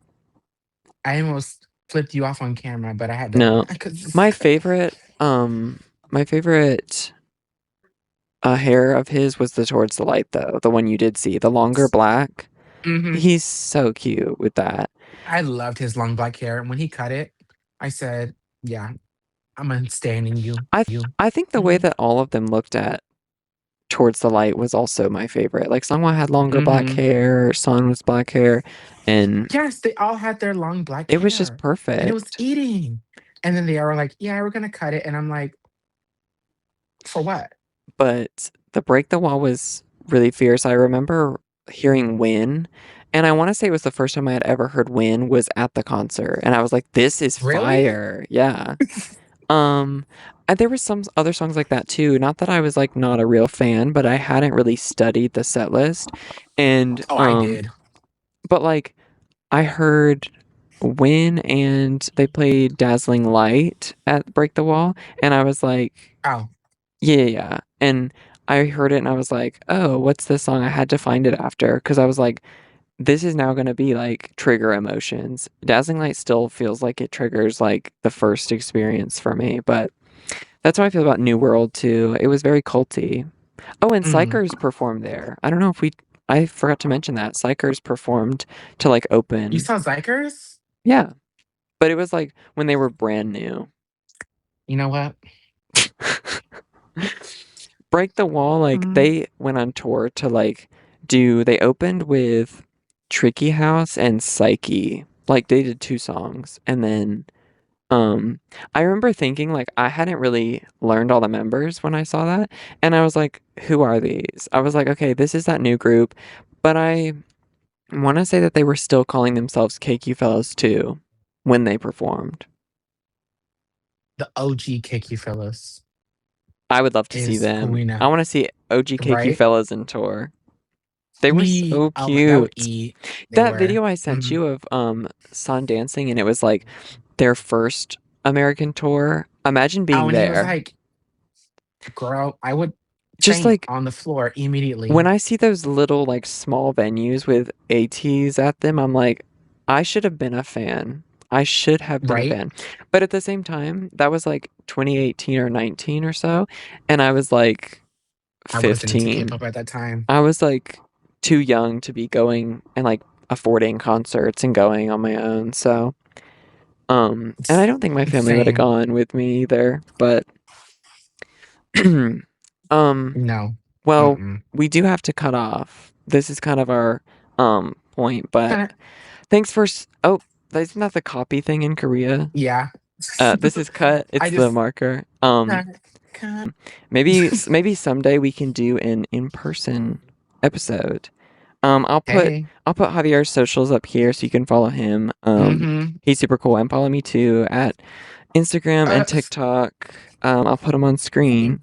[SPEAKER 2] I almost flipped you off on camera, but I had to
[SPEAKER 1] No.
[SPEAKER 2] because
[SPEAKER 1] My favorite, my favorite, hair of his was the Towards the Light, though, the one you did see, the longer black.
[SPEAKER 2] Mhm.
[SPEAKER 1] He's so cute with that.
[SPEAKER 2] I loved his long black hair. When he cut it, I said, "Yeah, I'm understanding you."
[SPEAKER 1] I think the way
[SPEAKER 2] Mhm.
[SPEAKER 1] that all of them looked at Towards the Light was also my favorite. Like, Sungwon had longer black
[SPEAKER 2] Mhm.
[SPEAKER 1] hair, Sun was black hair, and
[SPEAKER 2] Yes, they all had their long black
[SPEAKER 1] it was just
[SPEAKER 2] hair, and it was
[SPEAKER 1] perfect.
[SPEAKER 2] eating. And then they were like, "Yeah, we're gonna cut it," and I'm like, "For what?"
[SPEAKER 1] But the Break the Wall was really fierce. I remember hearing Win, and I want to say it was the first time I had ever heard Win was at the concert, and I was like, "This is
[SPEAKER 2] Really?
[SPEAKER 1] fire!" Yeah. Um, and there were some other songs like that too. Not that I was like not a real fan, but I hadn't really studied the set list, and
[SPEAKER 2] Oh, I did.
[SPEAKER 1] but like I heard Win and they played Dazzling Light at Break the Wall, and I was like,
[SPEAKER 2] Oh,
[SPEAKER 1] yeah, yeah, yeah. And I heard it and I was like, "Oh, what's this song?" I had to find it after because I was like, "This is now gonna be like trigger emotions." Dazzling Light still feels like it triggers like the first experience for me, but that's how I feel about New World too. It was very culty. Oh, and
[SPEAKER 2] mhm.
[SPEAKER 1] Psychers performed there. I don't know if we I forgot to mention that Psychers performed to like
[SPEAKER 2] You
[SPEAKER 1] open.
[SPEAKER 2] saw Zikers?
[SPEAKER 1] Yeah, but it was like when they were brand new.
[SPEAKER 2] You know what?
[SPEAKER 1] Break the Wall, like
[SPEAKER 2] Mm,
[SPEAKER 1] they went on tour to like they opened with Tricky House and Psyche. Like they did two songs and then um I remember thinking like I hadn't really learned all the members when I saw that and I was like, who are these? I was like, okay, this is that new group, but I want to say that they were still calling themselves KQ Fellows too when they performed.
[SPEAKER 2] the OG Kiki Phyllis
[SPEAKER 1] I would love to see
[SPEAKER 2] is who
[SPEAKER 1] them.
[SPEAKER 2] we
[SPEAKER 1] I
[SPEAKER 2] know,
[SPEAKER 1] want to see OG KQ
[SPEAKER 2] right?
[SPEAKER 1] Fellows in tour. They were
[SPEAKER 2] Me,
[SPEAKER 1] so
[SPEAKER 2] oh, that would
[SPEAKER 1] cute.
[SPEAKER 2] eat. They
[SPEAKER 1] That
[SPEAKER 2] were.
[SPEAKER 1] video I sent
[SPEAKER 2] Mhm.
[SPEAKER 1] you of Sun Dancing and it was like their first American tour. Imagine
[SPEAKER 2] Oh,
[SPEAKER 1] being
[SPEAKER 2] and he was
[SPEAKER 1] there.
[SPEAKER 2] like, girl, I would
[SPEAKER 1] Just
[SPEAKER 2] faint
[SPEAKER 1] like
[SPEAKER 2] on the floor
[SPEAKER 1] when
[SPEAKER 2] immediately,
[SPEAKER 1] I see those little like small venues with ATEEZ at them, I'm like, I should have been a fan. I should have been a
[SPEAKER 2] right?
[SPEAKER 1] fan. But at the same time, that was like 2018 or 19 or so, and I was like
[SPEAKER 2] I wasn't into
[SPEAKER 1] 15.
[SPEAKER 2] K-pop at that time.
[SPEAKER 1] I was like too young to be going and like affording concerts and going on my own. So, and I don't think my family would have
[SPEAKER 2] Same.
[SPEAKER 1] gone with me either, but um
[SPEAKER 2] No.
[SPEAKER 1] well,
[SPEAKER 2] Mm-mm.
[SPEAKER 1] we do have to cut off. This is kind of our point, but
[SPEAKER 2] Kinda,
[SPEAKER 1] thanks for oh, isn't that the copy thing in Korea?
[SPEAKER 2] yeah.
[SPEAKER 1] This is cut.
[SPEAKER 2] I
[SPEAKER 1] It's the
[SPEAKER 2] just
[SPEAKER 1] marker.
[SPEAKER 2] cut, cut.
[SPEAKER 1] Maybe someday we can do an in-person episode.
[SPEAKER 2] Hey.
[SPEAKER 1] I'll put Javier's socials up here so you can follow him.
[SPEAKER 2] Mm-hmm.
[SPEAKER 1] He's super cool and follow me too at Instagram
[SPEAKER 2] Uh,
[SPEAKER 1] and TikTok. I'll put them on screen.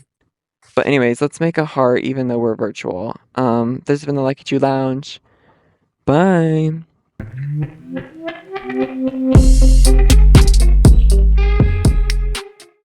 [SPEAKER 1] But anyways, let's make a heart even though we're virtual. This has been the Leckiju Lounge. Bye.